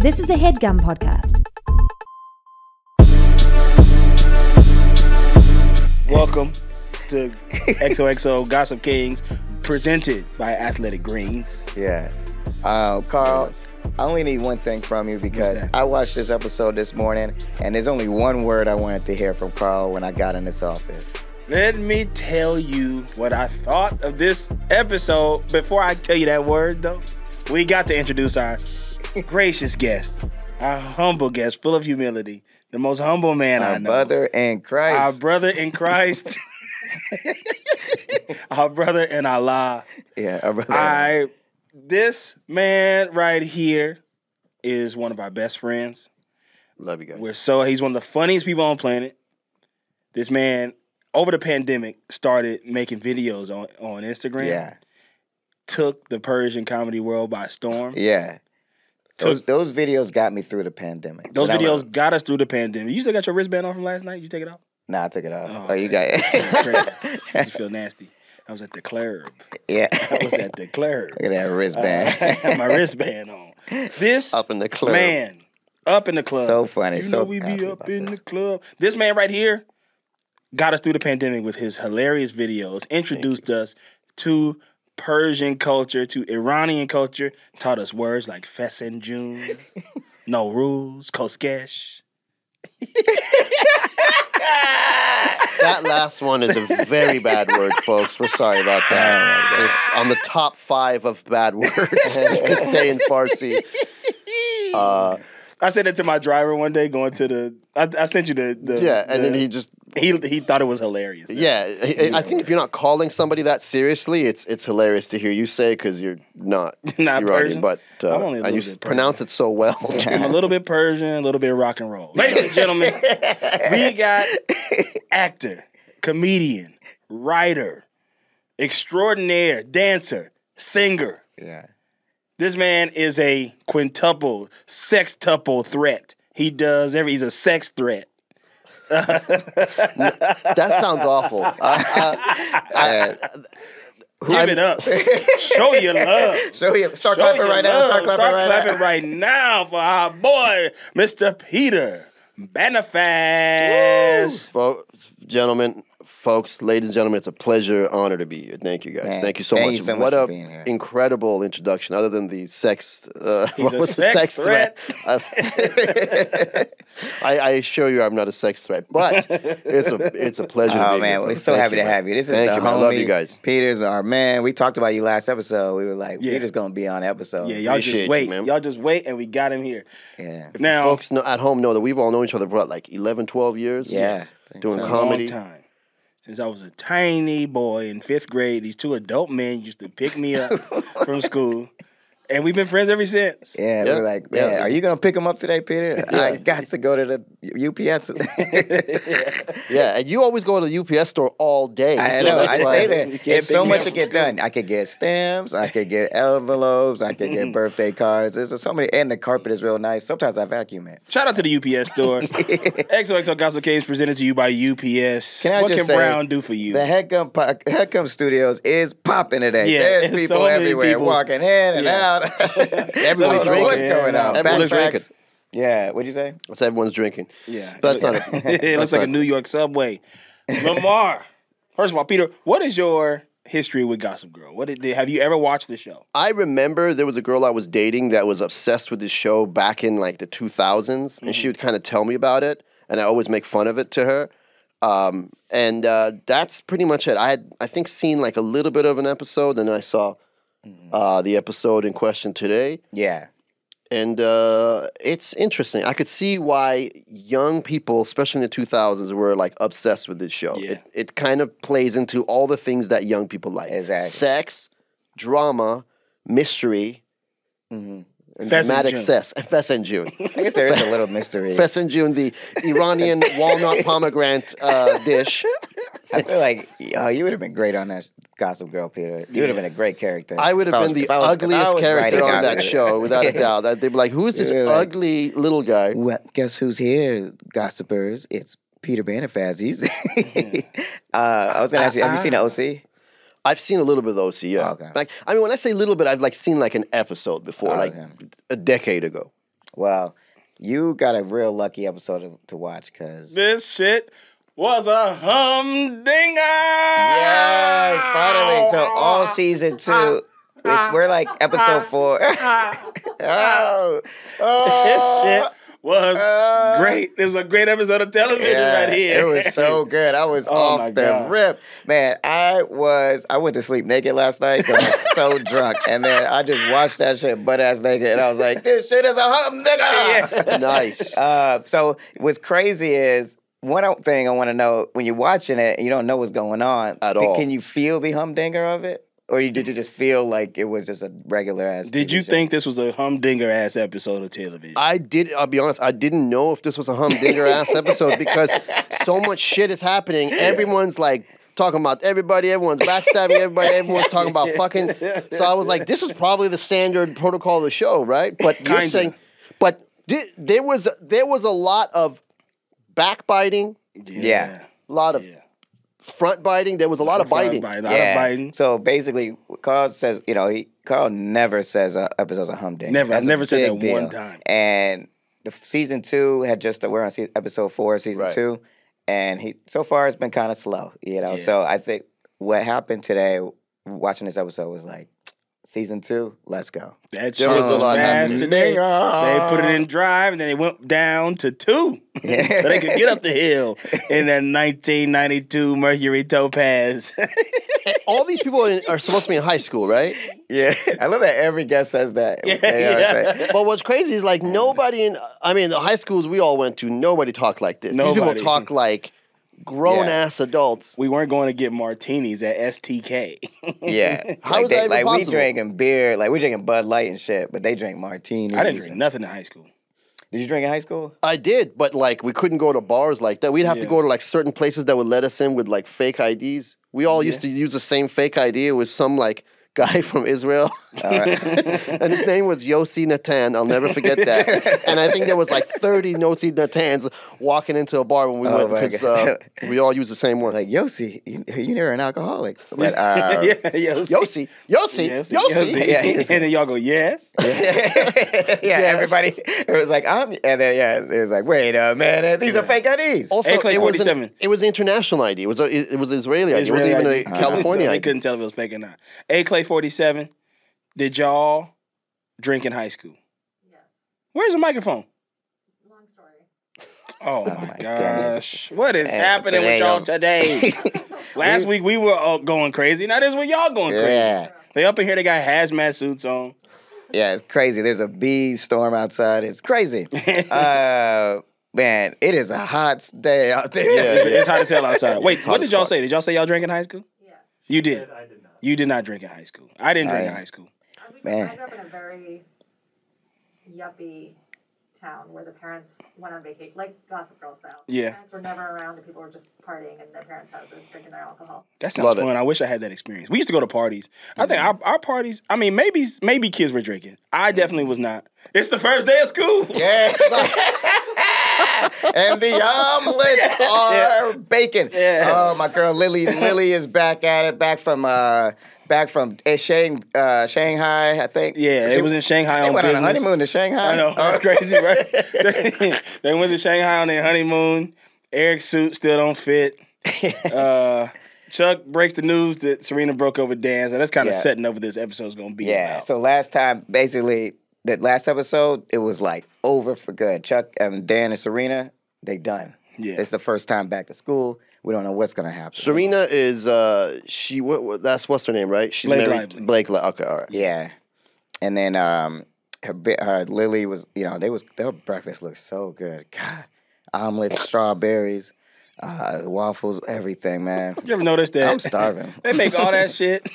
This is a Headgum podcast. Welcome to XOXO Gossip Kings, presented by Athletic Greens. Yeah. Carl, I only need one thing from you because I watched this episode this morning, and there's only one word I wanted to hear from Carl when I got in this office. Let me tell you what I thought of this episode. Before I tell you that word, though, we got to introduce our gracious guest, our humble guest, full of humility, the most humble man I know. Our brother in Christ. Our brother in Christ. Our brother in Allah. Yeah, our brother. This man right here is one of our best friends. Love you guys. He's one of the funniest people on the planet. This man, over the pandemic, started making videos on Instagram. Yeah. Took the Persian comedy world by storm. Yeah. Those videos got me through the pandemic. Those videos got us through the pandemic. You still got your wristband on from last night? You take it off? Nah, I took it off. Oh, you got it. I just feel nasty. I was at the club. Yeah. I was at the club. Look at that wristband. I had my wristband on. This up in the club. Man, up in the club. So funny. You know we be up in the club. This man right here got us through the pandemic with his hilarious videos, introduced us to Persian culture, to Iranian culture, taught us words like Fesenjun, no rules, Koskesh. That last one is a very bad word, folks. We're sorry about that. It's on the top 5 of bad words you could say in Farsi. I said it to my driver one day going to the... I sent you the and then he just... He thought it was hilarious. Yeah, I think if you're not calling somebody that seriously, it's hilarious to hear you say because you're not Persian, Iranian, but I'm only a and you little bit pronounce it so well. I'm a little bit Persian, a little bit rock and roll. Ladies and gentlemen, we got actor, comedian, writer, extraordinaire, dancer, singer. Yeah. This man is a quintuple, sextuple threat. He's a sex threat. That sounds awful. Give it up. Show your love. Start clapping right now. Start clapping right now for our boy, Mr. Peter Banifaz. Folks, ladies and gentlemen, it's a pleasure, honor to be here. Thank you, guys. Man, thank you so much. What a incredible introduction. Other than the sex, what was the sex threat? I assure you, I'm not a sex threat, but it's a pleasure. Oh to be man, here. we're so happy to have you. This is Thank the you, homie. man. I love you guys. Peter's our man. We talked about you last episode. We were like, Peter's gonna be on the episode. Yeah, y'all Appreciate just wait. you, man. Y'all just wait, and we got him here. Yeah. Now, folks at home know that we've all known each other for what, like 11, 12 years. Yeah, doing a comedy. long time. Since I was a tiny boy in 5th grade, these two adult men used to pick me up from school. And we've been friends ever since. Yeah, we're like, man, are you going to pick him up today, Peter? I got to go to the UPS. Yeah, and you always go to the UPS store all day. I know, I stay there. It's so much to get done. I could get stamps, I could get envelopes, I could get birthday cards. There's so many, and the carpet is real nice. Sometimes I vacuum it. Shout out to the UPS store. XOXO Gossip Kings presented to you by UPS. What can Brown do for you? The Headgum Studios is popping today. Yeah, there's people so everywhere walking in and out. Everyone's drinking. What's going on? Everyone's drinking. Yeah, what'd you say? What's everyone's drinking? Yeah. But that's not it looks like a New York subway. Lamar, first of all, Peter, what is your history with Gossip Girl? Have you ever watched the show? I remember there was a girl I was dating that was obsessed with this show back in like the 2000s, and she would kind of tell me about it, and I always make fun of it to her. And that's pretty much it. I had, I think, seen like a little bit of an episode, and then I saw the episode in question today. Yeah. And it's interesting. I could see why young people, especially in the 2000s, were like obsessed with this show. Yeah. It kind of plays into all the things that young people like. Exactly. Sex, drama, mystery, and dramatic sex. And Fesenjun. I guess there is a little mystery. Fesenjun, the Iranian walnut pomegranate dish. I feel like you would have been great on that Gossip Girl, Peter. You would have been a great character. I would have been the ugliest character on that show, without a doubt. They'd be like, who is this ugly little guy? Well, guess who's here, gossipers? It's Peter Banifaz. He's I was going to ask you, have you seen the OC? I've seen a little bit of the OC, yeah. Okay. Like, I mean, when I say little bit, I've like seen like an episode before, like a decade ago. Well, you got a real lucky episode to watch because This shit was a humdinger. yes, finally. So all season 2, we're like episode 4. This shit was great. This was a great episode of television right here. It was so good. I was off the rip. Man, I went to sleep naked last night because I was so drunk. And then I just watched that shit butt ass naked and I was like, this shit is a humdinger. Nice. So what's crazy is one thing I want to know, when you're watching it and you don't know what's going on at all, can you feel the humdinger of it? Or did you just feel like it was just a regular ass Did TV you show? think this was a humdinger ass episode of television? I did. I'll be honest. I didn't know if this was a humdinger ass episode because so much shit is happening. Everyone's like talking about everybody. Everyone's backstabbing everybody. Everyone's talking about fucking. So I was like, this is probably the standard protocol of the show, right? But you're saying, but there was a lot of backbiting. Yeah. A lot of front biting. There was a lot of biting. A lot of biting. So basically, Carl says, Carl never says episode's a humdinger. Never. I've never said that deal. one time. And the season 2 we're on episode 4, season 2, and so far it's been kind of slow, So I think what happened today, watching this episode, was like, season 2, let's go. That shit was a lot fast today. They put it in drive, and then they went down to 2, so they could get up the hill in that 1992 Mercury Topaz. All these people are supposed to be in high school, right? Yeah, I love that every guest says that. But what's crazy is like nobody the high schools we all went to, nobody talked like this. Nobody. These people talk like grown-ass adults. We weren't going to get martinis at STK. Yeah. How is that even possible? We drinking beer, we drinking Bud Light and shit, but they drink martinis. I didn't drink nothing in high school. Did you drink in high school? I did, but like we couldn't go to bars like that. We'd have to go to like certain places that would let us in with like fake IDs. We all used to use the same fake ID. It was some like guy from Israel. And his name was Yossi Natan. I'll never forget that. And I think there was like 30 Yossi Natans walking into a bar when we went because we all used the same one. Like, Yossi, you never an alcoholic. But, Yossi. Yeah. And then y'all go, yes? Everybody, it was like, and then, it was like, wait a minute, these are fake IDs. Also, it was an international ID. It was Israeli ID. It wasn't even a California so ID. They couldn't tell if it was fake or not. A-Clay 47, did y'all drink in high school? Yes. Where's the microphone? Long story. Oh my gosh. What is happening with y'all today? Last week we were going crazy. Now this week y'all going crazy. Yeah. They up in here, they got hazmat suits on. Yeah, it's crazy. There's a bee storm outside. It's crazy. Man, it is a hot day out there. Yeah, it's hot as hell outside. Wait, what did y'all say? Did y'all say y'all drank in high school? Yeah. You did? I did not. You did not drink in high school. I didn't drink in high school. I grew up in a very yuppie town where the parents went on vacation, like Gossip Girl style. Yeah. The parents were never around and people were just partying in their parents' houses, drinking their alcohol. That sounds fun. I wish I had that experience. We used to go to parties. I think our parties, I mean, maybe kids were drinking. I definitely was not. It's the first day of school. Yeah. And the omelets are bacon. Yeah. Oh, my girl Lily is back at it, back from Shanghai, I think. Yeah, it was in Shanghai on business. They went on a honeymoon to Shanghai. I know, that's crazy, right? They went to Shanghai on their honeymoon. Eric's suit still don't fit. Chuck breaks the news that Serena broke up with Dan, so that's kind of setting up what this episode's going to be about. So last time, basically, that last episode, it was like over for good. Chuck and Dan and Serena, they done. Yeah. It's the first time back to school. We don't know what's going to happen. Serena is what's her name, right? She's Blake married. Lively. Blake Lively. Okay, all right. Yeah. And then her Lily was, their breakfast looked so good. God, omelets, strawberries, waffles, everything, man. You ever notice that? I'm starving. They make all that shit.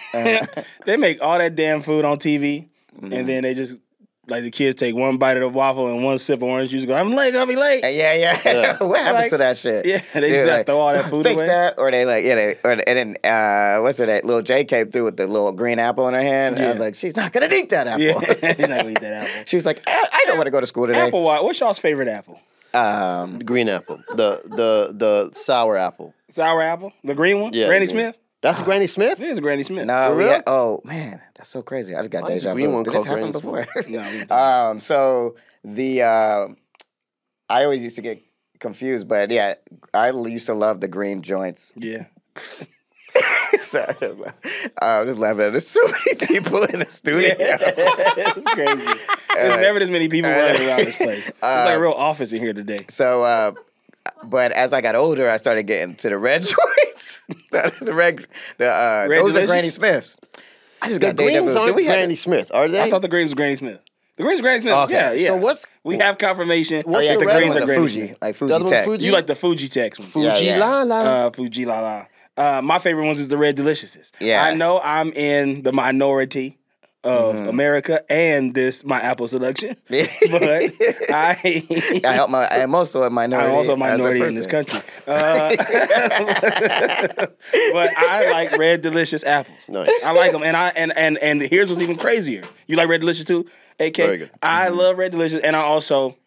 They make all that damn food on TV, and then they just, like, the kids take one bite of the waffle and one sip of orange juice and go, I'll be late. Yeah. What happens to that shit? Yeah, they just have to throw all that food fix away. that, or they like, and then what's her that little J came through with the little green apple in her hand. I was like, she's not gonna eat that apple. Yeah, she's not gonna eat that apple. She's like, I don't want to go to school today. Apple, what's y'all's favorite apple? Green apple, the sour apple. Sour apple, the green one. Yeah, Granny green. Smith. That's a Granny Smith? It is Granny Smith. No, For real? oh man, that's so crazy. I just got Why is deja the green vu. one Did this called happen Granny before? No, we didn't. So the I always used to get confused, but yeah, I used to love the green joints. Yeah. Sorry, I'm just laughing at. There's so many people in the studio. It's crazy. There's never this many people running around this place. It's like a real office in here today. So, but as I got older, I started getting to the red joints. Red those Delicious? are Granny Smiths. I just The got deja greens vu. aren't Did we have- Granny Smith, are they? I thought the greens was Granny Smith. The greens was Granny Smith. Okay. Yeah, yeah. So what's... We have confirmation. What's Oh yeah, the the red green greens ones are are Granny Fuji, Smith. like The Fuji other one Tech. Fuji? You like the Fuji Tex ones. Fuji Yeah. La La. Fuji La La. My favorite ones is the Red Deliciouses. Yeah. I know I'm in the minority of America and my Apple selection, but I help I'm also a minority. I'm also a as minority in person. this country. But I like Red Delicious apples. Nice. I like them, and here's what's even crazier. You like Red Delicious too, AK? Very good. I love Red Delicious, and I also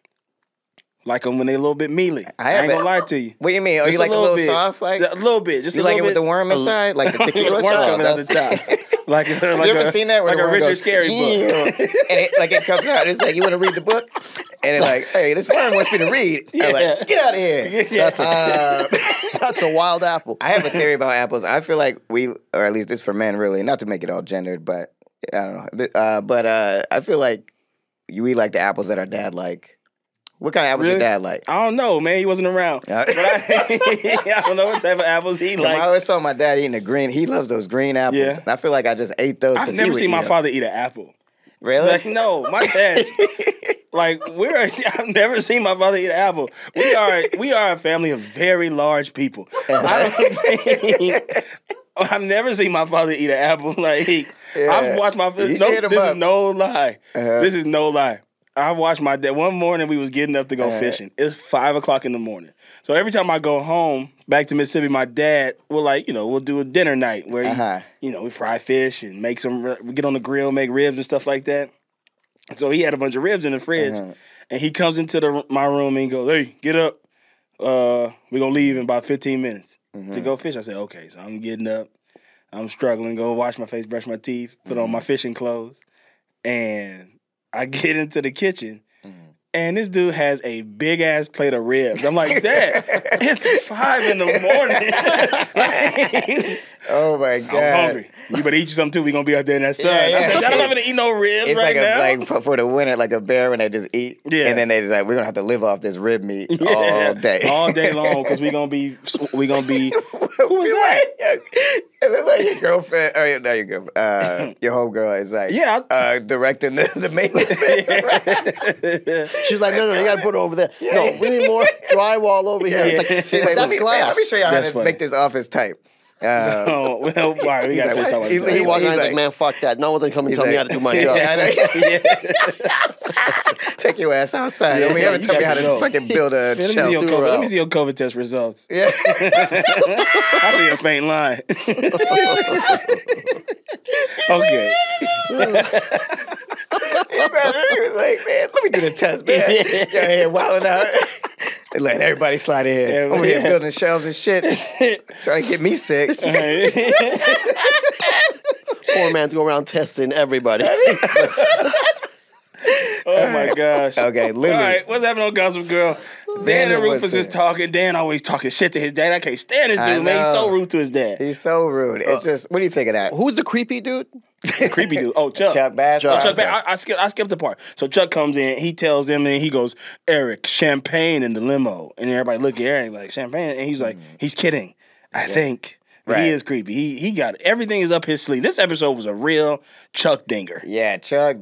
like them when they're a little bit mealy. I ain't gonna lie to you. What do you mean? Oh, Just you like a little bit. soft, like A little bit, just you a like it little with the bit. worm inside, like the tequila. Worm Oh, coming out the top, like you ever seen that? Where like the a worm Richard goes, Scary book. and it comes out. It's like you want to read the book, and it's like, hey, this worm wants me to read. I'm like, get out of here. That's a wild apple. I have a theory about apples. I feel like or at least this for men, really, not to make it all gendered, but I don't know. But I feel like we like the apples that our dad like. What kind of apples your dad like? I don't know, man. He wasn't around. Yeah. But I don't know what type of apples he I likes. always saw my dad eating the green. He loves those green apples. Yeah. And I feel like I just ate those. I've never seen my father eat an apple. Really? Like, no, my dad. I've never seen my father eat an apple. We are a family of very large people. I've never seen my father eat an apple. I've watched my father. This is no lie. This is no lie. I watched my dad. One morning we was getting up to go fishing. It's 5:00 in the morning. So every time I go home back to Mississippi, my dad will we'll do a dinner night where we fry fish and make we get on the grill, make ribs and stuff like that. So he had a bunch of ribs in the fridge, and he comes into my room and he goes, "Hey, get up. We're gonna leave in about 15 minutes to go fish." I said, "Okay." So I'm getting up. I'm struggling. Go wash my face, brush my teeth, put on my fishing clothes, and I get into the kitchen, and this dude has a big ass plate of ribs. I'm like, Dad, it's 5 in the morning. Oh my God, I'm hungry. You better eat you something too. We gonna be out there in that sun. Yeah, yeah. I said, I don't have to eat no ribs it's right now. like for the winter, like a bear when they just eat, and then they just like, we're gonna have to live off this rib meat all day, all day long, because we gonna be. Who was that? It looked like your girlfriend, or not your girlfriend, your homegirl is like, directing the maintenance. She's like, no, you gotta put it over there. No, we need more drywall over here. It's like, She's like, let me show you how That's to funny. make this office type. All right, we got to finish talking about he's this. He walked He's out like- like, man, fuck that. No one's gonna come and He's tell me like- how to do my job. Yeah, I know. Take your ass outside. Don't ever you tell me how got to to go. fucking build a Let shelf. me see your COVID test results. Yeah. I see a faint line. Okay. He was like, man, let me do the test, man. You're here wilding out. And letting everybody slide in here. Yeah, Over here building shelves and shit. Trying to get me sick. Poor man's going around testing everybody. Oh my gosh. Okay, literally. All right, what's happening on Gossip Girl? Dan and Rufus is listen. talking. Dan always talking shit to his dad. I can't stand this I dude, man. He's so know. rude to his dad. He's so rude. It's just, what do you think of that? Who's the creepy dude? Creepy dude. Oh, Chuck. Chuck Bass? Chuck. Chuck Bass. I skipped the part. So Chuck comes in, he tells him, and he goes, "Eric, champagne in the limo." And everybody look at Eric like, "Champagne?" And he's like, he's kidding. I think. Right. He is creepy. He got everything is up his sleeve. This episode was a real Chuck dinger. Yeah, Chuck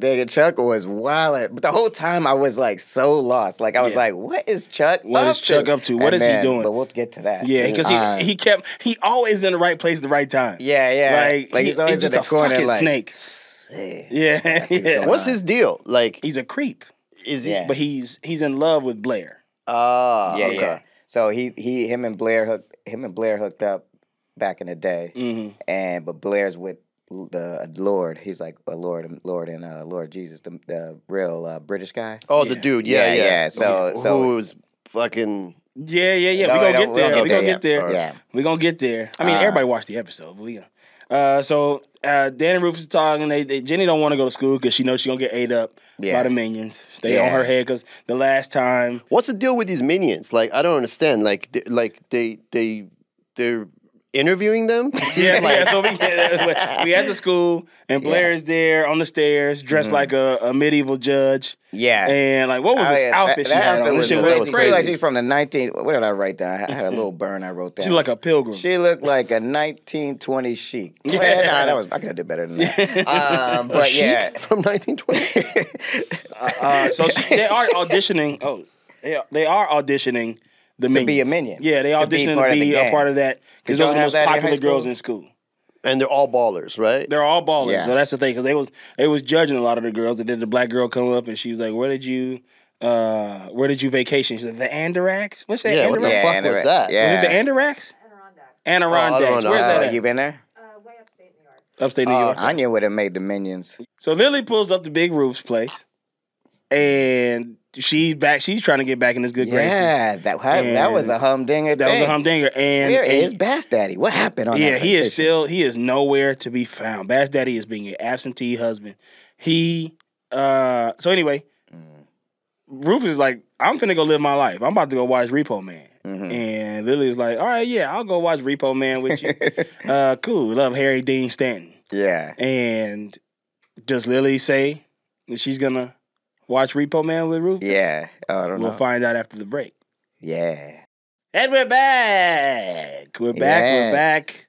was wild. But the whole time I was like so lost. Like I was like, what is Chuck What up is Chuck to? up to? What And is he doing? But we'll get to that. Yeah, because he always in the right place at the right time. Yeah. Like he's always just in the a corner fucking like, snake. Yeah. Yeah. What's his deal? Like, He's a creep, is he? Yeah. but he's in love with Blair. Okay. Yeah. So him and Blair hooked up back in the day. Mm-hmm. But Blair's with the Lord. He's like a Lord and Lord Jesus, the real British guy. Oh, the dude. Yeah. So who was fucking Yeah. We No, gonna no, get there. we'll We get gonna there, get there. Yeah. We gonna get there. I mean, everybody watched the episode, but we so Dan and Rufus are talking. Jenny don't want to go to school because she knows she's gonna get ate up by the minions. Stay on her head because the last time. What's the deal with these minions? Like, I don't understand. Like they're interviewing them. So we at the school and Blair's there on the stairs dressed like a medieval judge. Yeah. And like, what was this outfit she had on? This shit was crazy. Like she's from the 19. What did I write down? I had a little burn. I wrote down. She looked like a pilgrim. She looked like a 1920 chic. Yeah. Well, I could have did better than that. But yeah, from 1920. So they are auditioning. Oh, they are auditioning the minions. To be a minion. Yeah, they auditioning to be a part of that because those are the most popular girls in school. And they're all ballers, right? They're all ballers. Yeah. So that's the thing because they was judging a lot of the girls. They did the black girl come up and she was like, where did you vacation? She said, the Andiracks? What's that? Yeah, what the fuck was that? Yeah. Was it the Andiracks? Adirondacks. Adirondacks. Where's that at? You been there? Way upstate New York. Upstate New York. Anya would have made the minions. So Lily pulls up to Big Roof's place and she's back. She's trying to get back in his good graces. Yeah, that was a humdinger. That was a humdinger. And where is Bass Daddy? What happened on that? Yeah, he is nowhere to be found. Bass Daddy is being an absentee husband. So anyway, Rufus is like, I'm finna go live my life. I'm about to go watch Repo Man. Mm-hmm. And Lily is like, all right, yeah, I'll go watch Repo Man with you. Cool. Love Harry Dean Stanton. Yeah. And does Lily say that she's gonna watch Repo Man with Rufus? Yeah. I don't know. We'll find out after the break. Yeah. And we're back. We're back.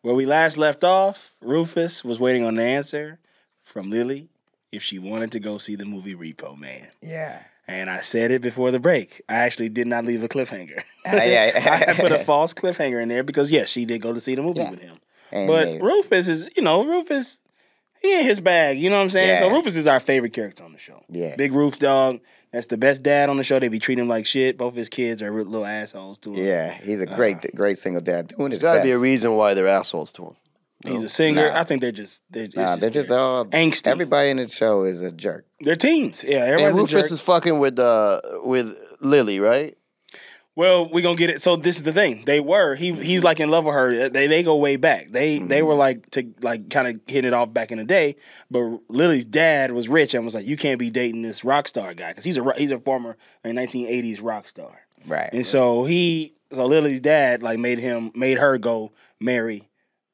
Where we last left off, Rufus was waiting on the answer from Lily if she wanted to go see the movie Repo Man. Yeah. And I said it before the break. I actually did not leave a cliffhanger. Yeah. I put a false cliffhanger in there because, yes, she did go to see the movie with him. And but Rufus is, Rufus, he in his bag. You know what I'm saying? Yeah. So Rufus is our favorite character on the show. Yeah. Big Roof Dog. That's the best dad on the show. They be treating him like shit. Both of his kids are little assholes to him. Yeah, he's a great single dad doing his There's got to best. be a reason why they're assholes to him. He's a singer. Nah. I think they're just they're just all angsty. Everybody in the show is a jerk. They're teens. Yeah, And everybody's a Rufus jerk. is fucking with Lily, right? Well, we gonna get it. So this is the thing. They were. He's like in love with her. They go way back. They were like kind of hitting it off back in the day. But Lily's dad was rich and was like, you can't be dating this rock star guy because he's a former 1980s rock star. Right. And so Lily's dad like made her go marry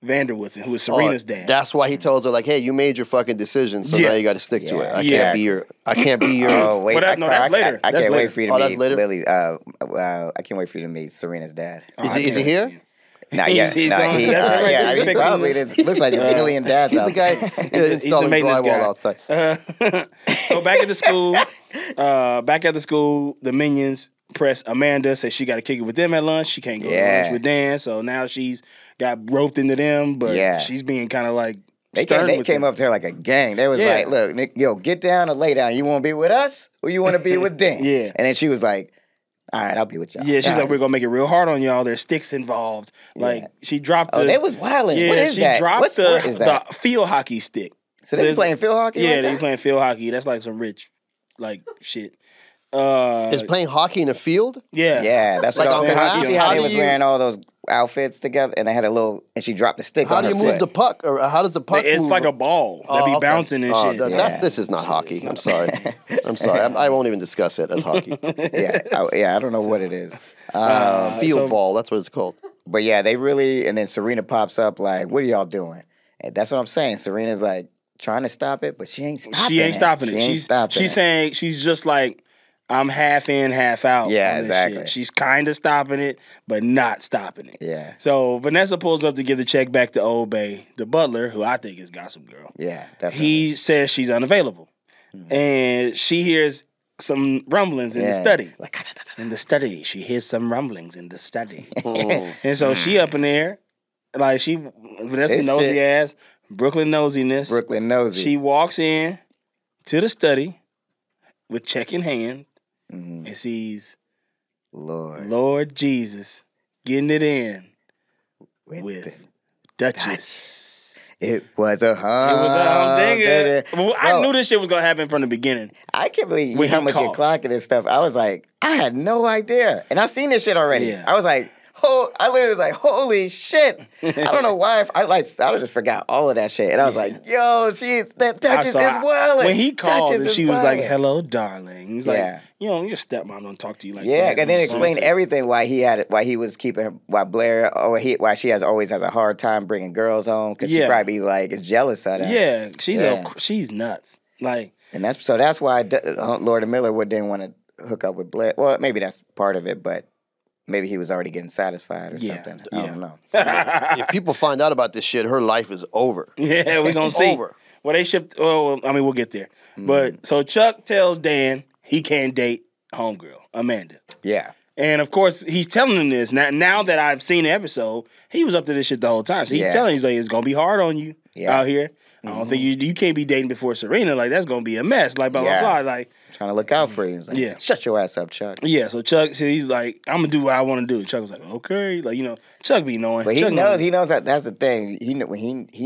Vanderwoodson, who was Serena's dad. That's why he tells her like, "Hey, you made your fucking decision, so now you got to stick to it. I can't be your. Oh wait, that's later. I can't wait for you to meet later. Lily. I can't wait for you to meet Serena's dad. Is he here? Not yet. He probably looks like a million dads He's out the guy installing drywall outside. So back at the school, the minions press Amanda, says she got to kick it with them at lunch. She can't go to lunch with Dan, so now she's got roped into them, but she's being kind of like They came up to her like a gang. They was like, look, Nick, get down or lay down. You want to be with us or you want to be with Dan? Yeah. And then she was like, all right, I'll be with y'all. Yeah, she's like, we're going to make it real hard on y'all. There's sticks involved. Like, she dropped the... Oh, they was wilding. Yeah, what is that? she dropped what sport is that? the field hockey stick. So they be playing field hockey Yeah, like they that? be playing field hockey. That's like some rich, shit. Is playing hockey in a field? Yeah. Yeah, that's Like what on I grass? see how How they do was you- wearing all those outfits together, and they had a little, and she dropped the stick How on do her you move foot. the puck, or how does the puck It's move? like a ball that be bouncing and shit. This is not hockey. I'm sorry. I won't even discuss it as hockey. I don't know what it is. Field ball. That's what it's called. But yeah, they really, and then Serena pops up like, what are y'all doing? And that's what I'm saying. Serena's like trying to stop it, but she ain't stopping it. She's saying, she's just like, I'm half in, half out. Yeah, exactly. Shit. She's kind of stopping it, but not stopping it. Yeah. So Vanessa pulls up to give the check back to Old Bay, the butler, who I think is Gossip Girl. Yeah, definitely. He says she's unavailable. And she hears some rumblings in the study. In the study. She hears some rumblings in the study. And so she up in there, like Vanessa nosy ass, Brooklyn nosiness. Brooklyn nosy. She walks in to the study with check in hand and sees Lord Jesus getting it in with Duchess. It was a humdinger. Well, I knew this shit was gonna happen from the beginning. I can't believe how much you're clocking and stuff. I was like, I had no idea. And I seen this shit already. Yeah. I was like, I literally was like, holy shit. I don't know why. I just forgot all of that shit. And I was like, yo, that Duchess is wildin'. When he called Duchess and is she was like, wildin'. hello, darling. He's like, your stepmom don't talk to you like that. Yeah, and then explain everything why Blair, why she always has a hard time bringing girls home, because she probably like is jealous of that. Yeah, she's nuts. Like, and that's why Lord Miller didn't want to hook up with Blair. Well, maybe that's part of it, but maybe he was already getting satisfied or something. I don't know. If people find out about this shit, her life is over. Yeah, we're gonna see. Over. Well, they shipped. Oh, I mean, we'll get there. But so Chuck tells Dan he can't date homegirl Amanda. Yeah. And of course, he's telling him this now that I've seen the episode. He was up to this shit the whole time. So he's telling him, he's like, it's gonna be hard on you out here. I don't think you can't be dating before Serena. Like, that's gonna be a mess. Like, blah blah blah. Like, trying to look out for you. He's like, shut your ass up, Chuck. Yeah. So Chuck, he's like, I'm gonna do what I want to do. And Chuck was like, okay. Like, Chuck be knowing. But Chuck he knows that that's the thing. He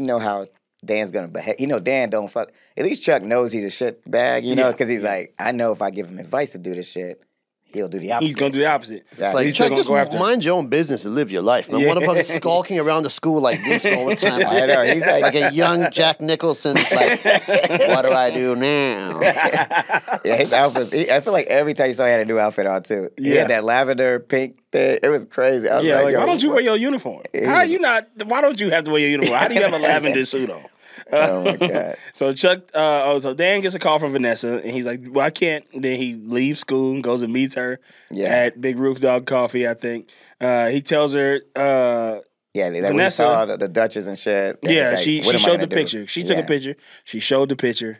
know how Dan's gonna behave. Dan don't fuck. At least Chuck knows he's a shit bag. Because he's like, I know if I give him advice to do this shit, he'll do the opposite. He's gonna do the opposite. It's like, Chuck, just mind your own business and live your life, man. What about skulking around the school like this all the time? I know. He's like a young Jack Nicholson. Like, what do I do now? Yeah, his outfits. I feel like every time you saw, he had a new outfit on too. He had that lavender pink thing. It was crazy. I was like, why don't you wear your uniform? Why don't you have to wear your uniform? How do you have a lavender suit on? Oh my God. So Chuck, so Dan gets a call from Vanessa, and he's like, well, I can't. And then he leaves school and goes and meets her at Big Roof Dog Coffee, I think. He tells her, Vanessa, we saw the Duchess and shit. Yeah, she showed the picture. She took a picture. She showed the picture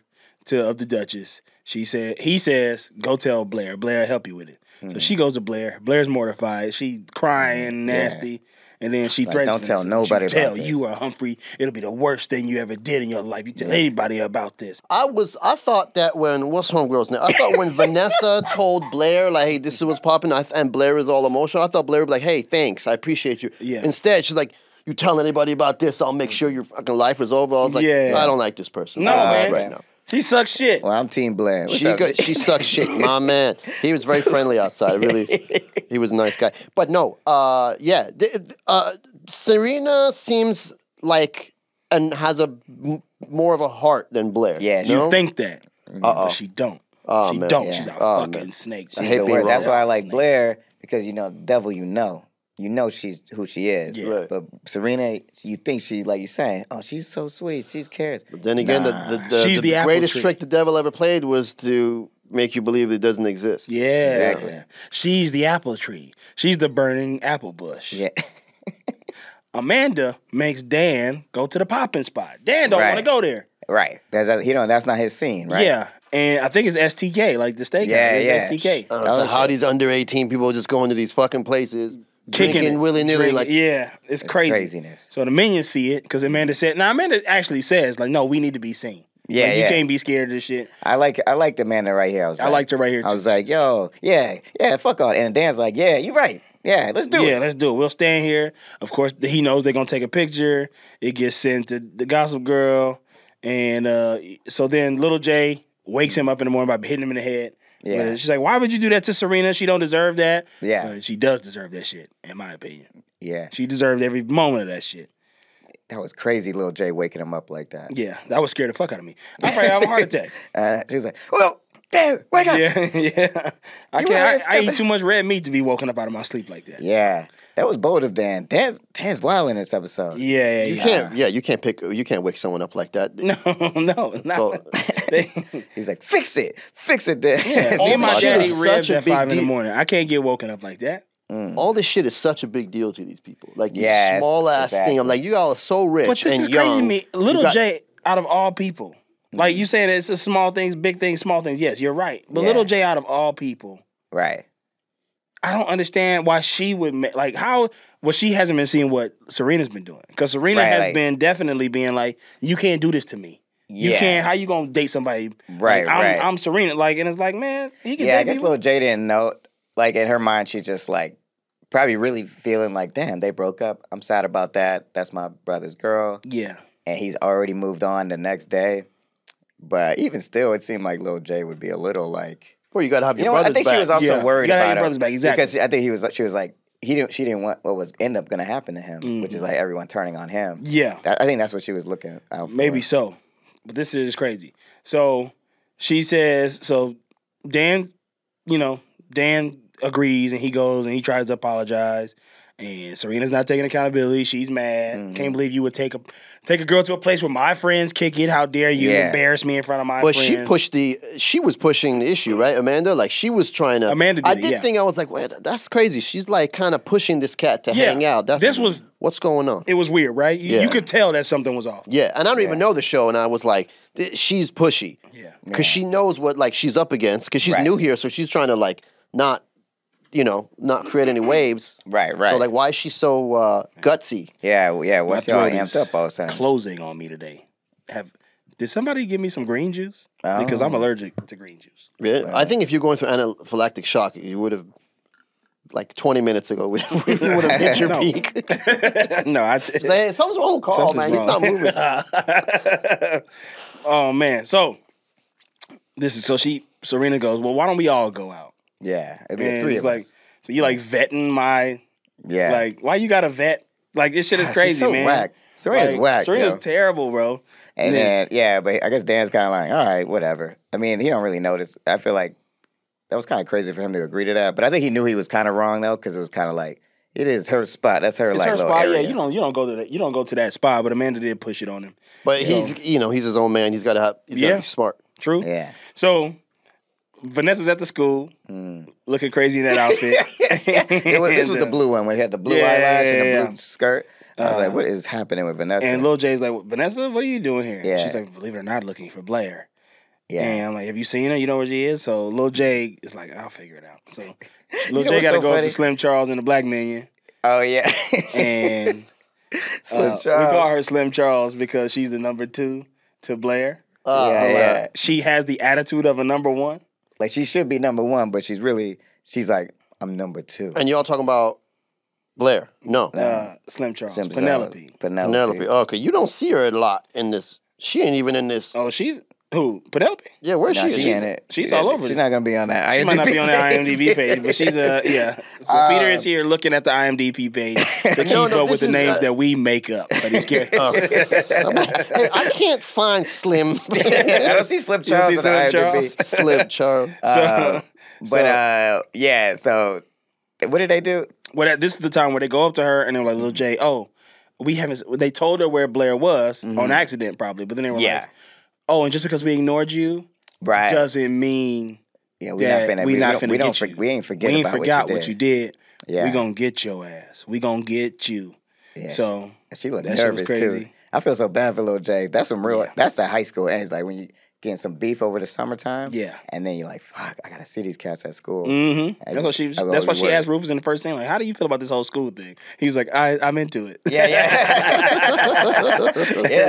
of the Duchess. He says, go tell Blair. Blair will help you with it. So she goes to Blair. Blair's mortified. She crying, nasty. And then she threatens. Don't tell nobody about tell this. You or Humphrey, it'll be the worst thing you ever did in your life. You tell anybody about this. I thought that what's homegirl's name? I thought when Vanessa told Blair, like, hey, this is what's popping, and Blair is all emotional, I thought Blair would be like, hey, thanks, I appreciate you. Yeah. Instead, she's like, you tell anybody about this, I'll make sure your fucking life is over. I was like, I don't like this person. No, man. Right now. She sucks shit. Well, I'm Team Blair. She sucks shit, my man. He was very friendly outside. Really, he was a nice guy. But no, Serena seems like and has more of a heart than Blair. Yeah, you think that, but she don't. Oh, she man. don't. Yeah. She's a fucking snake. She's the worst. That's why I like Blair, because devil, she's who she is. Yeah. Right. But Serena, you think she's like you saying, oh, she's so sweet, she cares. But then again, the greatest trick the devil ever played was to make you believe it doesn't exist. Yeah, exactly. She's the apple tree. She's the burning apple bush. Yeah. Amanda makes Dan go to the popping spot. Dan don't want to go there. Right. That's not his scene, right? Yeah. And I think it's STK, like the steakhouse. Yeah. STK. So how these under 18 people just going to these fucking places, drinking willy-nilly. It's crazy. Craziness. So the minions see it, because Amanda actually says, like, no, we need to be seen. Yeah, You can't be scared of this shit. I liked Amanda right here. I liked her right here, too. I was like, yo, yeah, fuck all. And Dan's like, yeah, you're right. Yeah, let's do it. Yeah, let's do it. We'll stand here. Of course, he knows they're going to take a picture. It gets sent to the Gossip Girl. And so then Little J wakes him up in the morning by hitting him in the head. Yeah. She's like, why would you do that to Serena? She don't deserve that. Yeah. She does deserve that shit, in my opinion. Yeah. She deserved every moment of that shit. That was crazy, Lil J waking him up like that. Yeah, that would scare the fuck out of me. I'd probably have a heart attack. She was like, well, damn, wake up. Yeah. I eat too much red meat to be woken up out of my sleep like that. Yeah. That was bold of Dan. Dan's wild in this episode. Yeah. You can't wake someone up like that. No. He's like, fix it, Dan. Yeah, all my daddy ribs at 5 in the morning. I can't get woken up like that. All this shit is such a big deal to these people. Like, these small ass thing. I'm like, you all are so rich but this and is young. Crazy to me. Little J, out of all people, like you saying, it's a small things, big things, small things. Yes, you're right. But Little J, out of all people, right? I don't understand why she would she hasn't been seeing what Serena's been doing, because Serena has been definitely being like, you can't do this to me. You can't. How you gonna date somebody? Right, like, I'm Serena. Like, and it's like, man, he can. Yeah, I guess Little J didn't know. Like, in her mind, she just like probably really feeling like, damn, they broke up. I'm sad about that. That's my brother's girl. Yeah, and he's already moved on the next day. But even still, it seemed like Lil J would be a little like, Well, you got to have your know, brothers I think back. she was also Yeah. worried You gotta have about your him brothers back, exactly. because I think she was like she didn't want what was end up going to happen to him, which is like everyone turning on him. Yeah. I think that's what she was looking out for. Maybe so. But this is crazy. So she says, so Dan agrees and he goes and he tries to apologize. And Serena's not taking accountability. She's mad. Can't believe you would take a girl to a place where my friends kick it. How dare you embarrass me in front of my friends? But she was pushing the issue, right, Amanda? Like she was trying to. Amanda did I it, did yeah. think I was like, wait, that's crazy. She's like kind of pushing this cat to hang out. What's going on? It was weird, right? You could tell that something was off. Yeah, and I don't even know the show, and I was like, she's pushy. Yeah. Because she knows what like she's up against. Because she's new here, so she's trying to like not create any waves. Right. So like, why is she so gutsy? Yeah. What's My y'all throat is amped up all of a sudden? closing on me today. Did somebody give me some green juice? Because I'm allergic to green juice. Yeah, I think if you're going through anaphylactic shock, you would have. Like 20 minutes ago, we would have hit your peak. No, Say, something's wrong with Carl, man. He's not moving. Oh man, so Serena goes, well, why don't we all go out? Yeah, it'd be And three it's of like, us. so you like vetting my, Yeah, like, why you got to vet? Like, this shit is crazy, she's so man. whack. Serena's whack. Serena's yo. terrible, bro. And then but I guess Dan's kind of like, all right, whatever. I mean, he don't really notice. I feel like that was kind of crazy for him to agree to that, but I think he knew he was kind of wrong though, because it was kind of like it is her spot. That's her It's like her little spot. area. Yeah, you don't go to that spot, but Amanda did push it on him. But he's his own man. He's got to be smart. True. Yeah. So Vanessa's at the school, looking crazy in that outfit. This was the blue one when he had the blue eyelash and the blue skirt. I was like, what is happening with Vanessa? And Lil Jay's like, Vanessa, what are you doing here? Yeah. She's like, believe it or not, looking for Blair. Yeah. And I'm like, have you seen her? You know where she is? So Lil J is like, I'll figure it out. So Lil know J what's got to so go up funny? to Slim Charles in the Black Minion. Oh yeah. And Slim we Charles. call her Slim Charles because she's the number 2 to Blair. Yeah. She has the attitude of a number 1. Like she should be number 1, but she's like, I'm number 2. And y'all talking about Blair? No. Slim Charles. Slim Penelope. Penelope. Oh, okay. You don't see her a lot in this. She ain't even in this. Oh, she's who? Penelope? Yeah, where's Nah, she? she in it. She's all over She's it. not gonna be on that. She might not be on the IMDb page, but she's yeah. So Peter is here looking at the IMDb page to keep up with the names that we make up for these characters. Hey, I can't find Slim. I don't see Slim Charles see on Slim the IMDb. Charles? Slim Charles. So what did they do? Well, this is the time where they go up to her and they're like, Lil J, we haven't. They told her where Blair was on accident, probably, but then they were like, oh, and just because we ignored you, Right. doesn't mean Yeah, we ain't forgot what you did. Yeah. We gonna get your ass. We gonna get you. Yeah, So she looked that shit was nervous too. crazy. I feel so bad for Lil J. That's some real. That's the high school age. Like when you getting some beef over the summertime. Yeah. And then you're like, fuck, I gotta see these cats at school. Mm-hmm. That's why she asked Rufus in the first thing, like, how do you feel about this whole school thing? He was like, I'm into it. Yeah.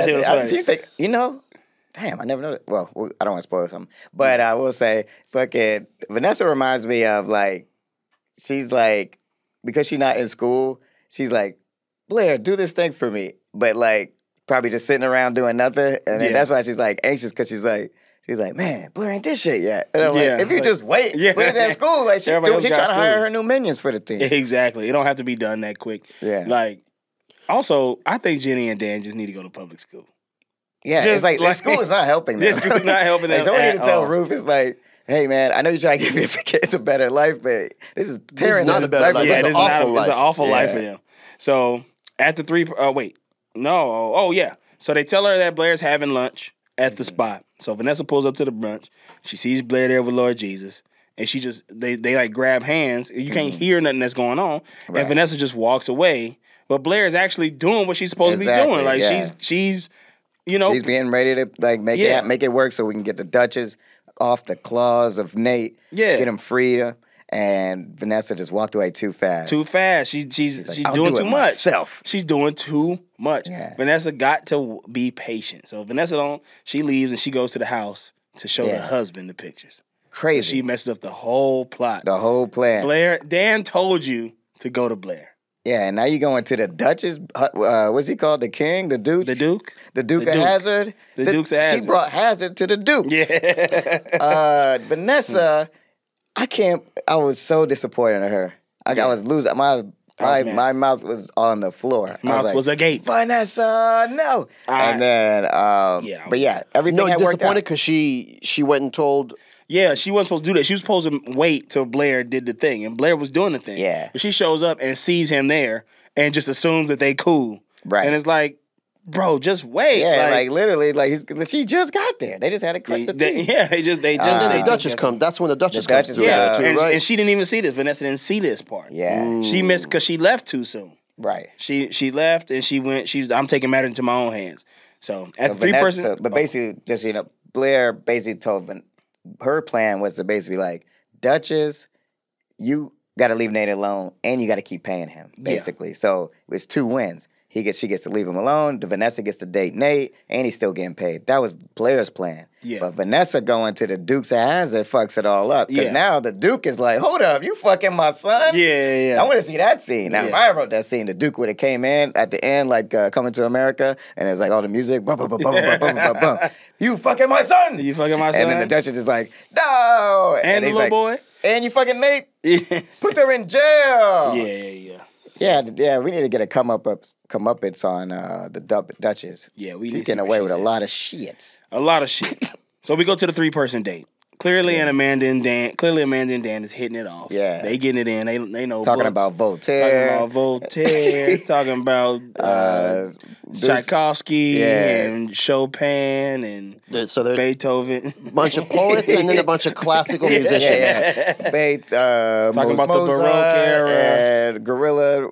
She was funny. She's like, damn, I never know that. Well, I don't want to spoil something, but I will say, fucking Vanessa reminds me of like, she's like, because she's not in school, she's like, Blair, do this thing for me, but like probably just sitting around doing nothing, and then that's why she's like anxious because she's like, man, Blair ain't did shit yet. And I'm like, if you just wait, Blair's at school, like she's trying to hire her new minions for the team. Exactly, it don't have to be done that quick. Yeah, like also, I think Jenny and Dan just need to go to public school. Yeah, it's like school is not helping them. School is not helping them. Like, someone need to tell all. Rufus, like, hey man, I know you're trying to give your kids a better life, but this is tearing not this a better life. life. Yeah, It's an awful life for them. So after 3, So they tell her that Blair's having lunch at the spot. So Vanessa pulls up to the brunch. She sees Blair there with Lord Jesus. And she just, they like grab hands. You can't hear nothing that's going on. Right. And Vanessa just walks away. But Blair is actually doing what she's supposed to be doing. Like she's she's being ready to like make it work so we can get the Duchess off the claws of Nate. Yeah. Get him free. And Vanessa just walked away too fast. She's I'll doing do it too much. myself. She's doing too much. Yeah. Vanessa got to be patient. So Vanessa she leaves and she goes to the house to show her husband the pictures. Crazy. She messes up the whole plot. The whole plan. Dan told you to go to Blair. Yeah, and now you're going to the Duchess. What's he called? The King? The Duke? The Duke? The Duke of Hazzard? The Duke's of Hazzard. She brought Hazzard to the Duke. Yeah. Vanessa I was so disappointed in her. I was losing my mouth was on the floor. Mouth was agape. Vanessa, no. And then, but yeah, everything had worked out. Disappointed because she went and told. Yeah, she wasn't supposed to do that. She was supposed to wait till Blair did the thing, and Blair was doing the thing. Yeah. But she shows up and sees him there and just assumes that they cool. Right. And it's like, bro, just wait. Yeah, like literally, she just got there. They just had to cut the teeth. They just. And then the Duchess comes. That's when the Duchess comes through. Yeah, too, and, right? and she didn't even see this. Vanessa didn't see this part. Yeah. She missed because she left too soon. Right. She left and she went. I'm taking matters into my own hands. So as So three-person, but basically, just Blair basically told her plan was to basically like, Duchess, you got to leave Nate alone, and you got to keep paying him. Basically, so it's 2 wins. She gets to leave him alone. Vanessa gets to date Nate, and he's still getting paid. That was Blair's plan. Yeah. But Vanessa going to the Dukes of Hazzard fucks it all up. Because now the Duke is like, hold up, you fucking my son? Yeah. I want to see that scene. Now, if I wrote that scene, the Duke would have came in at the end, like Coming to America, and it's like all the music, bum, bum, bum, bum, bum, bum, bum, bum. You fucking my son! You fucking my son? And then the Duchess is like, no! And the he's little like, boy? And you fucking Nate? Yeah. Put her in jail! Yeah. We need to get a comeuppance on the Duchess. Yeah, we She's need to getting see away what with she a said. lot of shit. A lot of shit. So we go to the 3-person date. Clearly, Amanda and Dan is hitting it off. Yeah. They getting it in. They know Talking books. about Voltaire. Talking about Tchaikovsky and Chopin and So there's Beethoven. a bunch of poets and then a bunch of classical musicians. Talking about the Baroque era. And Gorilla.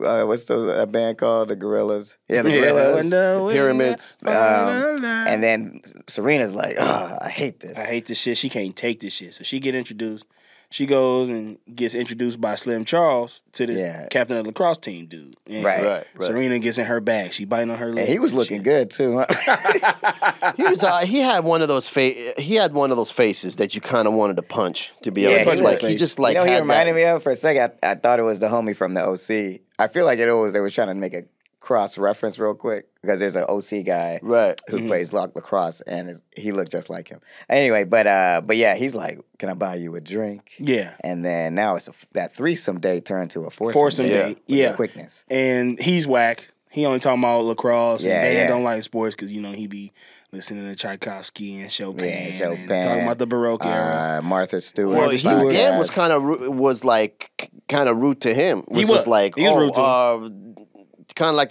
What's a band called? The Gorillas. Yeah, the Gorillas. Pyramids. And then Serena's like, I hate this. I hate this shit. She can't take this shit. So she get introduced. She goes and gets introduced by Slim Charles to this captain of the lacrosse team dude. And Right. Serena gets in her bag. She biting on her lip. And he was looking good too. Huh? He had one of those faces that you kind of wanted to punch, to be honest. He Like he just like he had reminded that. me of for a second. I thought it was the homie from the OC. I feel like they was trying to make a cross reference real quick because there's an OC guy who plays lacrosse and he looked just like him. Anyway, but yeah, he's like, "Can I buy you a drink?" Yeah, and then now that threesome date turned to a foursome date. Yeah, quickness. And he's whack. He only talking about lacrosse. And Dan don't like sports because he be listening to Tchaikovsky and Chopin. And talking about the Baroque era. Martha Stewart. Well, Dan was kind of rude to him. He was like, rude to him. Kind of like,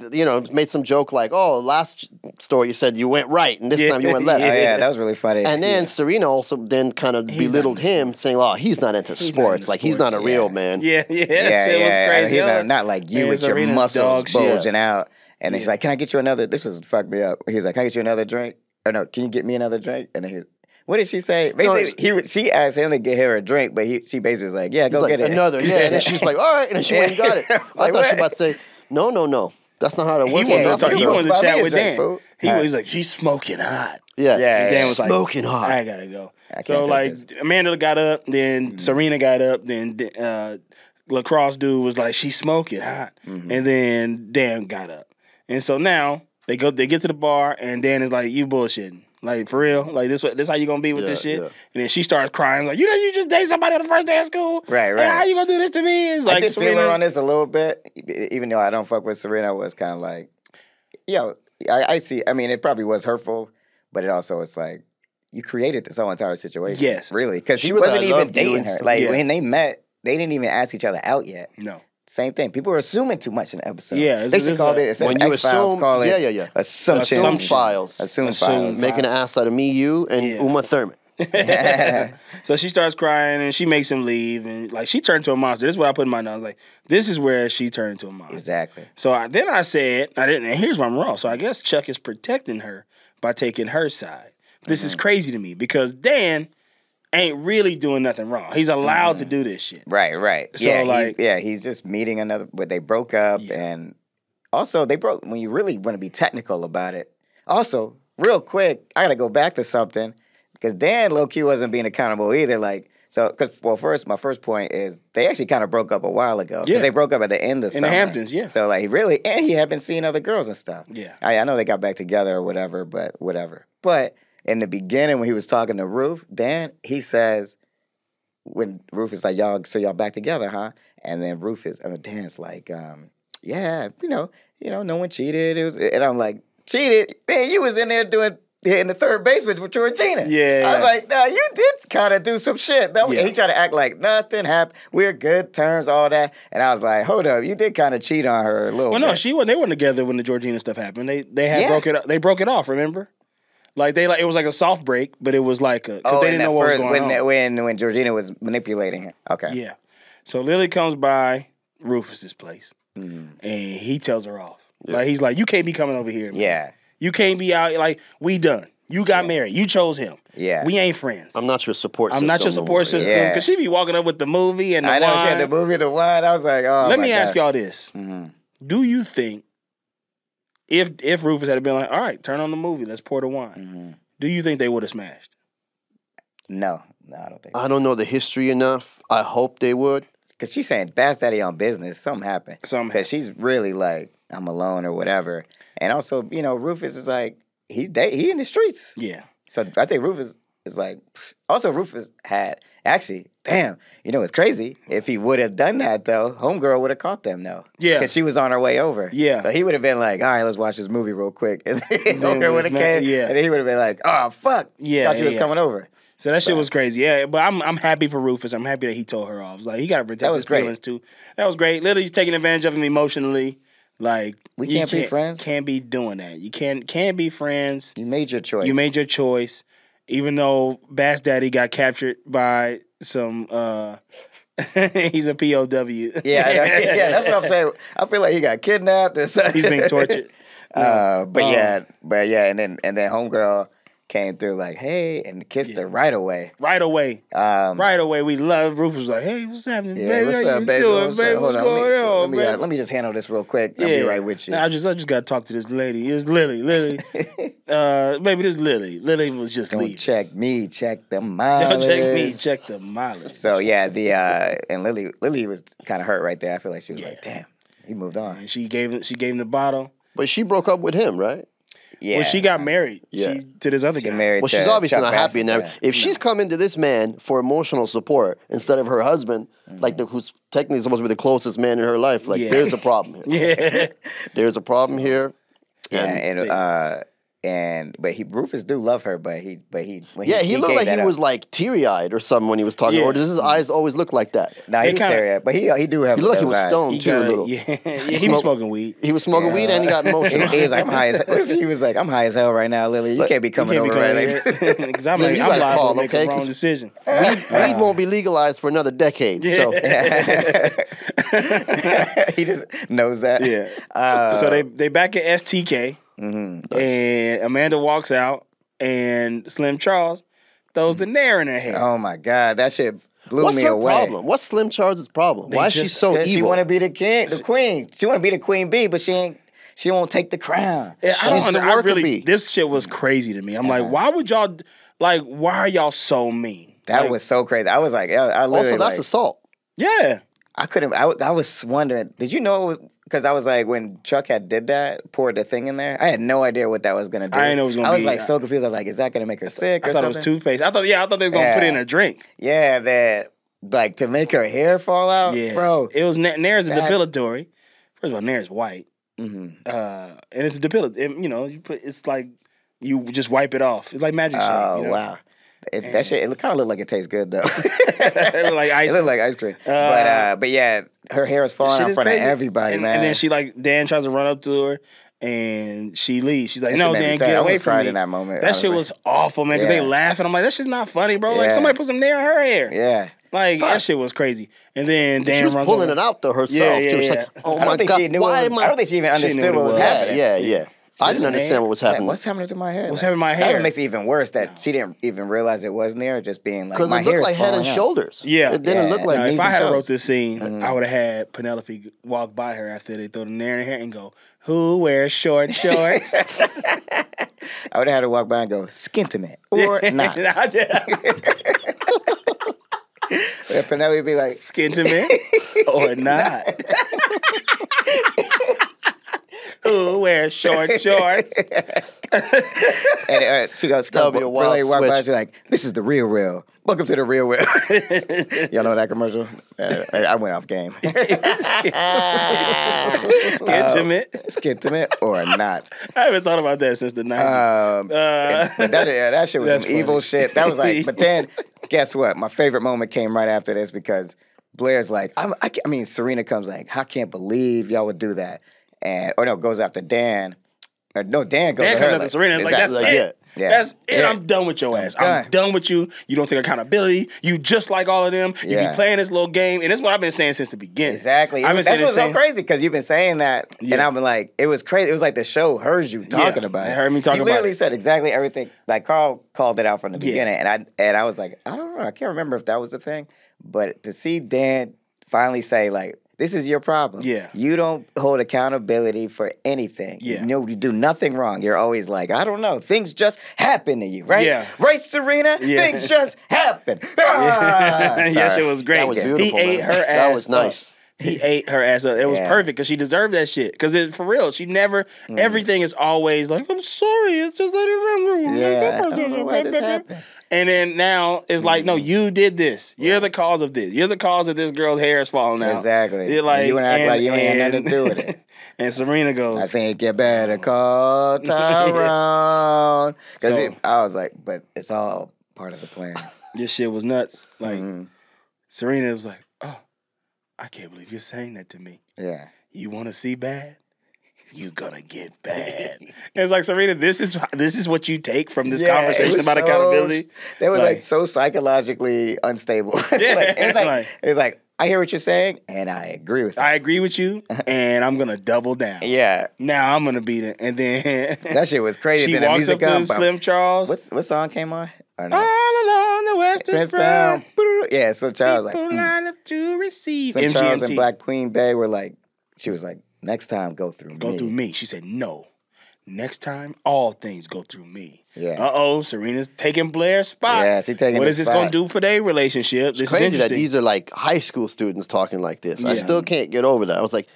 made some joke like, last story you said you went right and this time you went left. Yeah, that was really funny. And then Serena also then kind of belittled him, saying, he's not into sports. Like, he's not a real man. Yeah. It was crazy. He's not like you with your muscles bulging out. And then she's like, "Can I get you another?" This was fucked me up. He was like, "Can I get you another drink?" Or no, "Can you get me another drink?" And then what did she say? Basically, she asked him to get her a drink, but she basically was like, "Yeah, go get it." Another, yeah. And then she's like, "All right," and then she went and got it. I thought she was about to say, "No. That's not how that works." He wanted to chat with Dan. He was like, "She's smoking hot." Yeah. And Dan was like, "Smoking hot. I gotta go." So like, Amanda got up, then Serena got up, then lacrosse dude was like, "She's smoking hot," and then Dan got up, and so now they get to the bar, and Dan is like, "You bullshitting." Like, for real? Like, this how you gonna be with this shit? Yeah. And then she starts crying, like, you just date somebody on the first day of school? Right. Like, how you gonna do this to me? It's like, I did feel her on this a little bit, even though I don't fuck with Serena. Was kind of like, I see. I mean, it probably was hurtful, but it also it's like, you created this whole entire situation. Yes. Really. Because he wasn't even dating her. Like, when they met, they didn't even ask each other out yet. No. Same thing. People were assuming too much in the episode. Yeah, they should call it. When you assume, call it assumption files. Assume files. Making an ass out of me, you, and Uma Thurman. So she starts crying and she makes him leave, and like she turned to a monster. This is what I put in my notes. Like, this is where she turned into a monster. Exactly. So then I said, and here's where I'm wrong. So I guess Chuck is protecting her by taking her side. This is crazy to me because Dan ain't really doing nothing wrong. He's allowed to do this shit. Right. So he's just meeting another. But they broke up, and also they broke. When you really want to be technical about it, also real quick, I gotta go back to something because Dan low key wasn't being accountable either. Like, so first my first point is they actually kind of broke up a while ago. Yeah, they broke up at the end of summer. In the Hamptons. Yeah. So like and he had been seeing other girls and stuff. Yeah. I know they got back together or whatever, but whatever. But in the beginning, when he was talking to Ruth, Dan, he says, when Rufus like, y'all back together, huh? And then Dan's like, yeah, no one cheated. And I'm like, cheated? Man, you was in there hitting the third base with Georgina. Yeah. I was like, nah, you did kind of do some shit. He tried to act like nothing happened. We're good terms, all that. And I was like, hold up, you did kind of cheat on her a little bit. Well, no, they weren't together when the Georgina stuff happened. They broke it off, remember? Like it was like a soft break, but it was like because they didn't know what was going on. When Georgina was manipulating him. Okay. Yeah. So Lily comes by Rufus's place, and he tells her off. Yeah. Like he's like, you can't be coming over here, man. Yeah. You can't be out. Like we done. You got married. You chose him. Yeah. We ain't friends. I'm not your support system. I'm not your support system. Because she be walking up with the movie and the wine. I know she had the movie, the wine. I was like, oh. Let me ask y'all this: do you think if Rufus had been like, all right, turn on the movie, let's pour the wine, do you think they would have smashed? No, I don't think so. I don't know the history enough. I hope they would. Because she's saying, Bass Daddy on business. Something happened. Because she's really like, I'm alone or whatever. And also, Rufus is like, he in the streets. Yeah. So I think Rufus is like, also Rufus had, actually, damn, it's crazy. If he would have done that, though, Homegirl would have caught them, though. Yeah. Because she was on her way over. Yeah. So he would have been like, all right, let's watch this movie real quick. And then Homegirl would have came. Yeah. And then he would have been like, oh, fuck. Yeah. Thought she was coming over. So that shit was crazy. Yeah, but I'm happy for Rufus. I'm happy that he told her off. Like, he got to protect his feelings, too. That was great. Lily's taking advantage of him emotionally. Like, we can't be friends. Can't be doing that. You can't be friends. You made your choice. Even though Bass Daddy got captured by some he's a POW. Yeah, that's what I'm saying. I feel like he got kidnapped or something. He's being tortured. But yeah, and then Homegirl came through like, hey, and kissed her right away. Right away. We love Rufus was like, hey, what's happening, baby? What's up, baby? What's going on, let me just handle this real quick. I'll be right with you. I just got to talk to this lady. It's Lily. Baby, this Lily. Lily was just leaving. Don't check me, check the mileage. Don't check me, check the mileage. So yeah, and Lily was kind of hurt right there. I feel like she was like, damn, he moved on. And she gave him the bottle. But she broke up with him, right? Yeah. Well, she got married to this other guy. Married she's obviously not happy. Now, if she's coming to this man for emotional support instead of her husband, who's technically supposed to be the closest man in her life, there's a problem here. Yeah. There's a problem here. But Rufus do love her, but he looked like he was like teary eyed or something when he was talking. Or does his eyes always look like that? No, he was teary eyed, but he do have. He looked like he was stoned too a little. Yeah, he was smoking weed. He was smoking weed and he got emotional. He was like, I'm high as hell. What if he was like, I'm high as hell right now, Lily? You can't be coming over right like because I'm liable to make a wrong decision. Weed won't be legalized for another decade. So he just knows that. Yeah. So they back at STK. Mm-hmm. And Amanda walks out, and Slim Charles throws the nair in her head. Oh my God, that shit blew What's me her away. problem? What's Slim Charles' problem? Why is she so evil? She want to be the queen. She want to be the queen bee, but she won't take the crown. Yeah, this shit was crazy to me. I'm like, why would y'all why are y'all so mean? That was so crazy. I was like, I literally also that's assault. Yeah. I couldn't. I was wondering. Did you know? Because I was like, when Chuck did that, poured the thing in there, I had no idea what that was gonna do. I didn't know it was gonna be. I was like so confused. I was like, is that gonna make her sick or something? I thought it was toothpaste. I thought they were gonna put it in a drink. Yeah, that like to make her hair fall out. Yeah, bro. It was Nair's depilatory. First of all, Nair's white. Mm-hmm. And it's depilatory. You put it's like you just wipe it off. It's like magic shake. Oh wow. That shit, it kind of looked like it tastes good though. It looked like ice. It looked like ice cream. But yeah, her hair is falling out in front of everybody, man. And then she Dan tries to run up to her, and she leaves. She's like, "No, Dan, get away from me." In that moment, that shit was awful, man. Because they laughing. I'm like, that shit's not funny, bro. Like somebody put some nair in her hair. Yeah. Like that shit was crazy. And then Dan runs pulling it out to herself too. She's like, "Oh my God, why am I?" I don't think she even understood what was happening. Yeah. I didn't understand what was happening. What's happening to my hair? What's happening to my hair? That makes it even worse that she didn't even realize it was there, just being like, because it looked like Head and Shoulders. Yeah. It didn't look like now, if I had wrote this scene, I would have had Penelope walk by her after they throw the nair in her hair and go, "Who wears short shorts?" I would have had her walk by and go, "Skintimate or not." Penelope would be like, "Skintimate or not?" Who wears short shorts? And she goes, walk by, she's like, "This is the real." Welcome to the real world. Y'all know that commercial? I went off game. Skintimate or not. I haven't thought about that since the 90s. But that shit was some funny. evil shit. That was like, but then, guess what? My favorite moment came right after this because Blair's like, Serena comes like, I can't believe y'all would do that. Goes after Dan. Or no, Dan goes Dan to her. comes after Serena. It's like, that's it. Yeah. That's it. Yeah. I'm done with your ass. I'm done with you. You don't take accountability. You just like all of them. You be playing this little game. And that's what I've been saying since the beginning. Exactly. That's what's so crazy because you've been saying that. Yeah. And I've been like, it was crazy. It was like the show heard you talking about it. They heard me talking about it. You literally said exactly everything. Like Carl called it out from the beginning. And I was like, I don't know. I can't remember if that was the thing. But to see Dan finally say like, this is your problem. Yeah. You don't hold accountability for anything. Yeah. You do nothing wrong. You're always like, I don't know. Things just happen to you, right? Yeah. Right, Serena? Yeah. Things just happen. Yeah, shit was great. That was beautiful. He ate her ass. That was nice. He ate her ass up. It was perfect because she deserved that shit. Because for real, she never, everything is always like, I'm sorry. It's just that I don't know why this happened. And then now it's like, no, you did this. You're the cause of this. You're the cause of this girl's hair is falling out. Exactly. You're like, you act like you ain't had nothing to do with it. And Serena goes, I think you better call Tyrone. Because I was like, but it's all part of the plan. This shit was nuts. Like, Serena was like, oh, I can't believe you're saying that to me. Yeah. You want to see bad? You gonna get bad. And it's like, Serena, this is what you take from this conversation about accountability. They were like so psychologically unstable. Yeah. It's like, I hear what you're saying, and I agree with you. I agree with you, and I'm gonna double down. Yeah. Now I'm gonna beat it, and then that shit was crazy. She walks up to Slim Charles. What song came on? All along the Western Front. Yeah, Slim Charles like. Line up to receive. Slim Charles and Black Queen Bey were like. She was like. Next time, go through me. Go through me. She said, no. Next time, all things go through me. Yeah. Serena's taking Blair's spot. Yeah, she's taking What is this going to do for their relationship? It's crazy that these are like high school students talking like this. Yeah. I still can't get over that. I was like,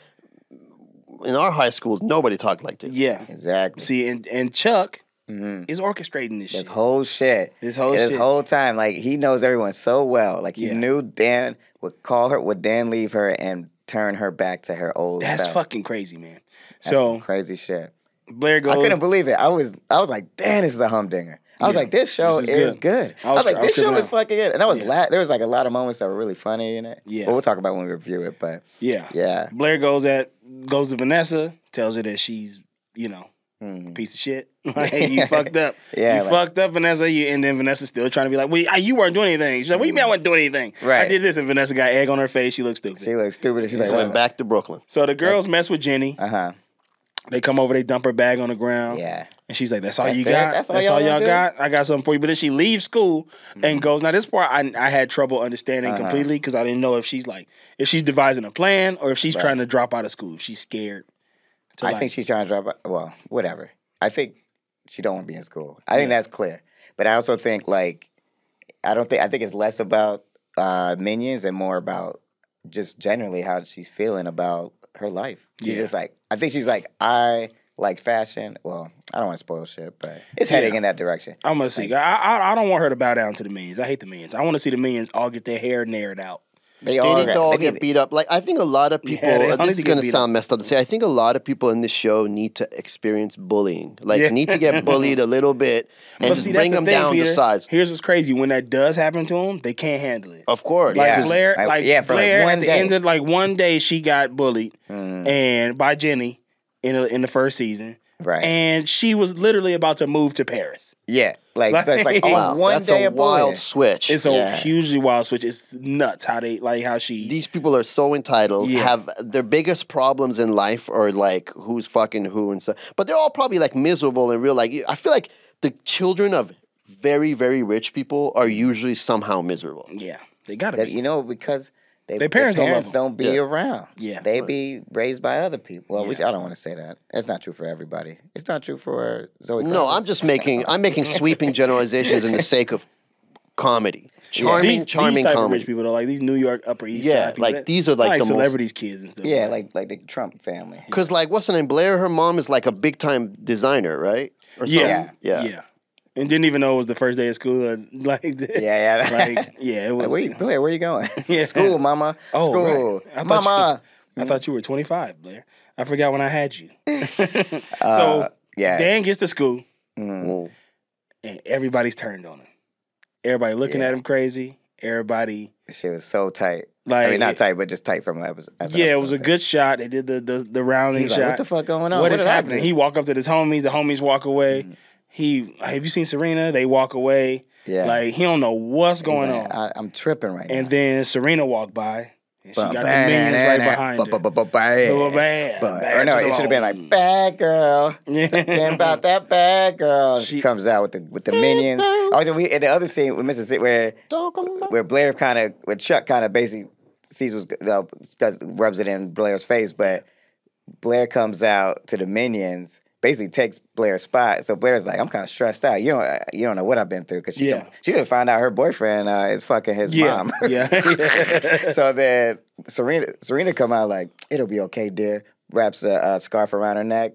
in our high schools, nobody talked like this. Yeah. Exactly. See, and Chuck is orchestrating this shit. This whole shit. This whole time. Like, he knows everyone so well. Like, he knew Dan would call her, would Dan leave her and turn her back to her old self. That's fucking crazy, man. That's some crazy shit. Blair goes. I couldn't believe it. I was like, damn, this is a humdinger. I was like, this show is good. I was like, this show is fucking good. And I was there was like a lot of moments that were really funny in it. Yeah. But we'll talk about when we review it. But yeah. Blair goes to Vanessa, tells her that she's, piece of shit. Like, you fucked up. You fucked up, Vanessa. And then Vanessa's still trying to be like, wait, you weren't doing anything. She's like, what do you mean I wasn't doing anything? Right. I did this, and Vanessa got egg on her face. She looked stupid. She's like, went back to Brooklyn. So the girls mess with Jenny. They come over, they dump her bag on the ground. Yeah. And she's like, that's all you got? That's all y'all got? I got something for you. But then she leaves school and goes. Now, this part I had trouble understanding completely because I didn't know if she's devising a plan or if she's trying to drop out of school. If she's scared. I think she's trying to drop out. Well, whatever. I think she don't want to be in school. I think that's clear. But I also think, like, I think it's less about Minions and more about just generally how she's feeling about her life. She's just like, I think she's like, I like fashion. Well, I don't want to spoil shit, but it's heading in that direction. I'm going to see. I don't want her to bow down to the Minions. I hate the Minions. I want to see the Minions all get their hair nared out. They need to all get beat up. Like, I think a lot of people, this is going to sound messed up to say, I think a lot of people in this show need to experience bullying. Like, need to get bullied a little bit and just bring them down to size. Here's what's crazy. When that does happen to them, they can't handle it. Of course. Like, Blair, Blair at the end of, one day, she got bullied and by Jenny in the first season. Right. And she was literally about to move to Paris. Yeah. That's like one that's day a wild switch. It's a hugely wild switch. It's nuts how she. These people are so entitled. Have their biggest problems in life are like who's fucking who and stuff. But they're all probably like miserable and real. Like, I feel like the children of very, very rich people are usually somehow miserable. Yeah, they gotta be. Because their parents don't be around. Yeah. They be raised by other people. Well, which I don't want to say that. That's not true for everybody. It's not true for Zoe Kravitz. No, I'm making sweeping generalizations in the sake of comedy. Charming type comedy. Of rich people, though, like these New York Upper East Side people. Like these are like the celebrities' kids and stuff. Yeah, like the Trump family. Because like what's her name? Blair, her mom is like a big time designer, right? Or something. Yeah. And didn't even know it was the first day of school. Yeah. Like, yeah, it was. Like, Blair, where you going? Yeah. School, mama. Oh, School. right. Mama. I thought you were 25, Blair. I forgot when I had you. Yeah. Dan gets to school, Mm. and everybody's turned on him. Everybody looking at him crazy. Everybody. Shit was so tight. Like, I mean, not tight, but just tight from an episode. Yeah, it was a good shot. They did the rounding He's shot. like, what the fuck going on? What is did I happening? do? He walk up to his homies. The homies walk away. Have you seen Serena? They walk away. Yeah. Like, he don't know what's He's going like, on. I'm tripping right now. And then Serena walked by. And she got the minions right behind her. Or no, it should have been like, bad girl. Talking about that bad girl. She comes out with the minions. Oh, then in the other scene with Mrs. where Blair where Chuck kind of basically sees rubs it in Blair's face, but Blair comes out to the minions, basically takes Blair's spot. So Blair's like, I'm kind of stressed out. You don't know what I've been through because she didn't find out her boyfriend is fucking his mom. Yeah. So then Serena come out like, it'll be okay, dear. Wraps a scarf around her neck.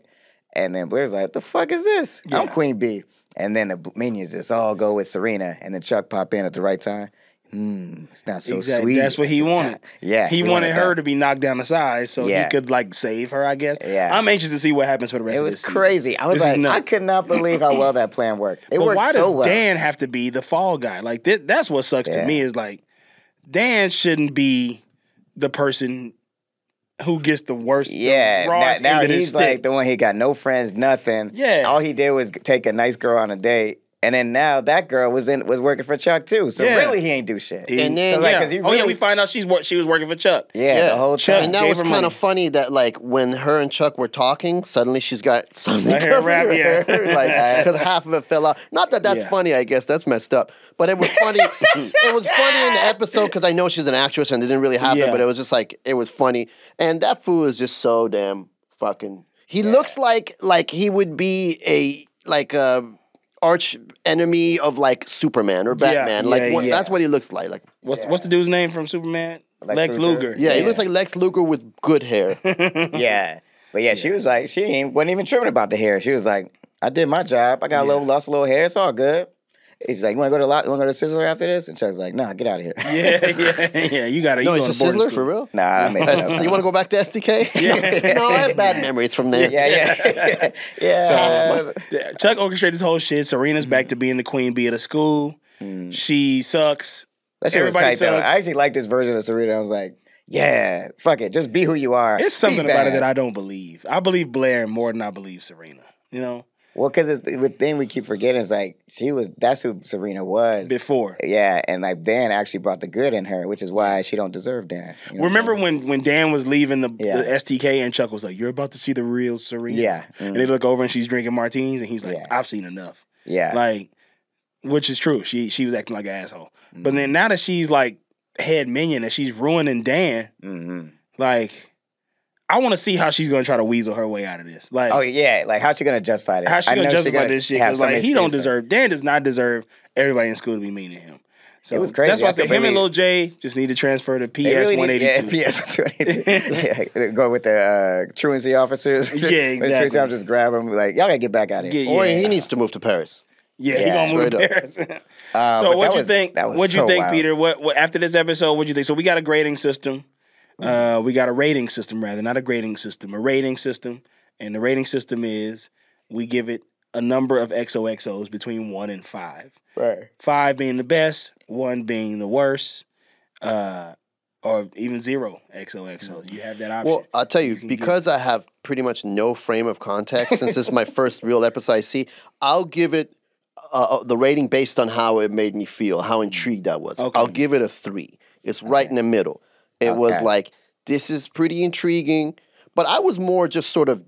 And then Blair's like, the fuck is this? Yeah. I'm Queen Bee. And then the minions just all go with Serena. And then Chuck pop in at the right time. It's not so sweet. That's what he wanted. Yeah. He wanted her to be knocked down the side so he could like save her, I guess. Yeah. I'm anxious to see what happens for the rest of this season. It was crazy. I was like, I could not believe how well that plan worked. It worked so well. Why does Dan have to be the fall guy? Like that's what sucks to me is like Dan shouldn't be the person who gets the worst. Yeah. Now he's like the one, he got no friends, nothing. Yeah. All he did was take a nice girl on a date. And then now that girl was working for Chuck too. So really he ain't do shit. And then we find out she was working for Chuck. Yeah, the whole time. And that was kind of funny that like when her and Chuck were talking, suddenly she's got something covering her hair, because half of it fell out. Not that that's funny, I guess that's messed up. But it was funny. It was funny in the episode because I know she's an actress and it didn't really happen. But it was just like it was funny. And that fool is just so damn fucking. He looks like he would be a arch enemy of like Superman or Batman. That's what he looks like. Like what's the dude's name from Superman? Lex Luger. Yeah, he looks like Lex Luger with good hair. Yeah. But she was like, wasn't even tripping about the hair. She was like, I did my job. I got lost a little hair. It's all good. He's like, you want to go to Sizzler after this? And Chuck's like, nah, get out of here. Yeah. You got to. No, it's a Sizzler for real. Nah, I made that up. You want to go back to SDK? Yeah. No, I have bad memories from there. Yeah. So, Chuck orchestrated this whole shit. Serena's back to being the queen bee of the school. She sucks. That shit was tight though. I actually like this version of Serena. I was like, yeah, fuck it, just be who you are. It's something about it that I don't believe. I believe Blair more than I believe Serena. You know. Well, because the thing we keep forgetting is like that's who Serena was before. Yeah, and like Dan actually brought the good in her, which is why she don't deserve Dan. You know remember when Dan was leaving the STK and Chuck was like, "You're about to see the real Serena." Yeah, and they look over and she's drinking martinis and he's like, "I've seen enough." Yeah, like, which is true. She was acting like an asshole, but then now that she's like head minion and she's ruining Dan, like. I want to see how she's going to try to weasel her way out of this. Like, oh yeah, like how's she going to justify this? How's she going to justify this shit? Because like he don't deserve. Dan does not deserve everybody in school to be mean to him. So it was crazy. That's why I said him and Lil J just need to transfer to PS 182. Yeah, PS 182. Go with the truancy officers. Yeah, exactly. The truancy officers grab him like, y'all got to get back out of here. Or he needs to move to Paris. Yeah, he gonna move to Paris. So what you think? What you think, Peter? What after this episode? What you think? So we got a grading system. We got a rating system, rather, not a grading system, a rating system. And the rating system is we give it a number of XOXOs between 1 and 5. Right. 5 being the best, 1 being the worst, or even 0 XOXOs. You have that option. Well, I'll tell you because I have pretty much no frame of context since this is my first real episode I see, I'll give it the rating based on how it made me feel, how intrigued I was. Okay. I'll give it a 3. It's right in the middle. It was like, this is pretty intriguing, but I was more just sort of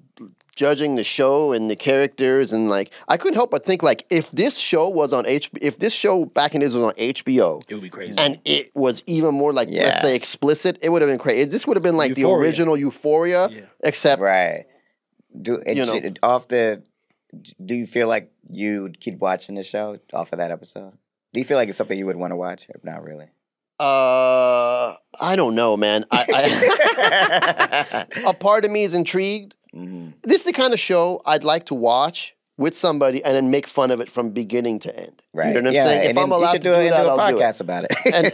judging the show and the characters, and like I couldn't help but think like if this show was on if this show back in the days was on HBO, it would be crazy, and it was even more like let's say explicit. It would have been crazy. This would have been like the original Euphoria, except Do you feel like you'd keep watching the show off of that episode? Do you feel like it's something you would want to watch? Or not really. I don't know, man. A part of me is intrigued. This is the kind of show I'd like to watch with somebody and then make fun of it from beginning to end. Right. You know what I'm yeah, saying? and If I'm allowed to do that, I'll do it. podcast about it. And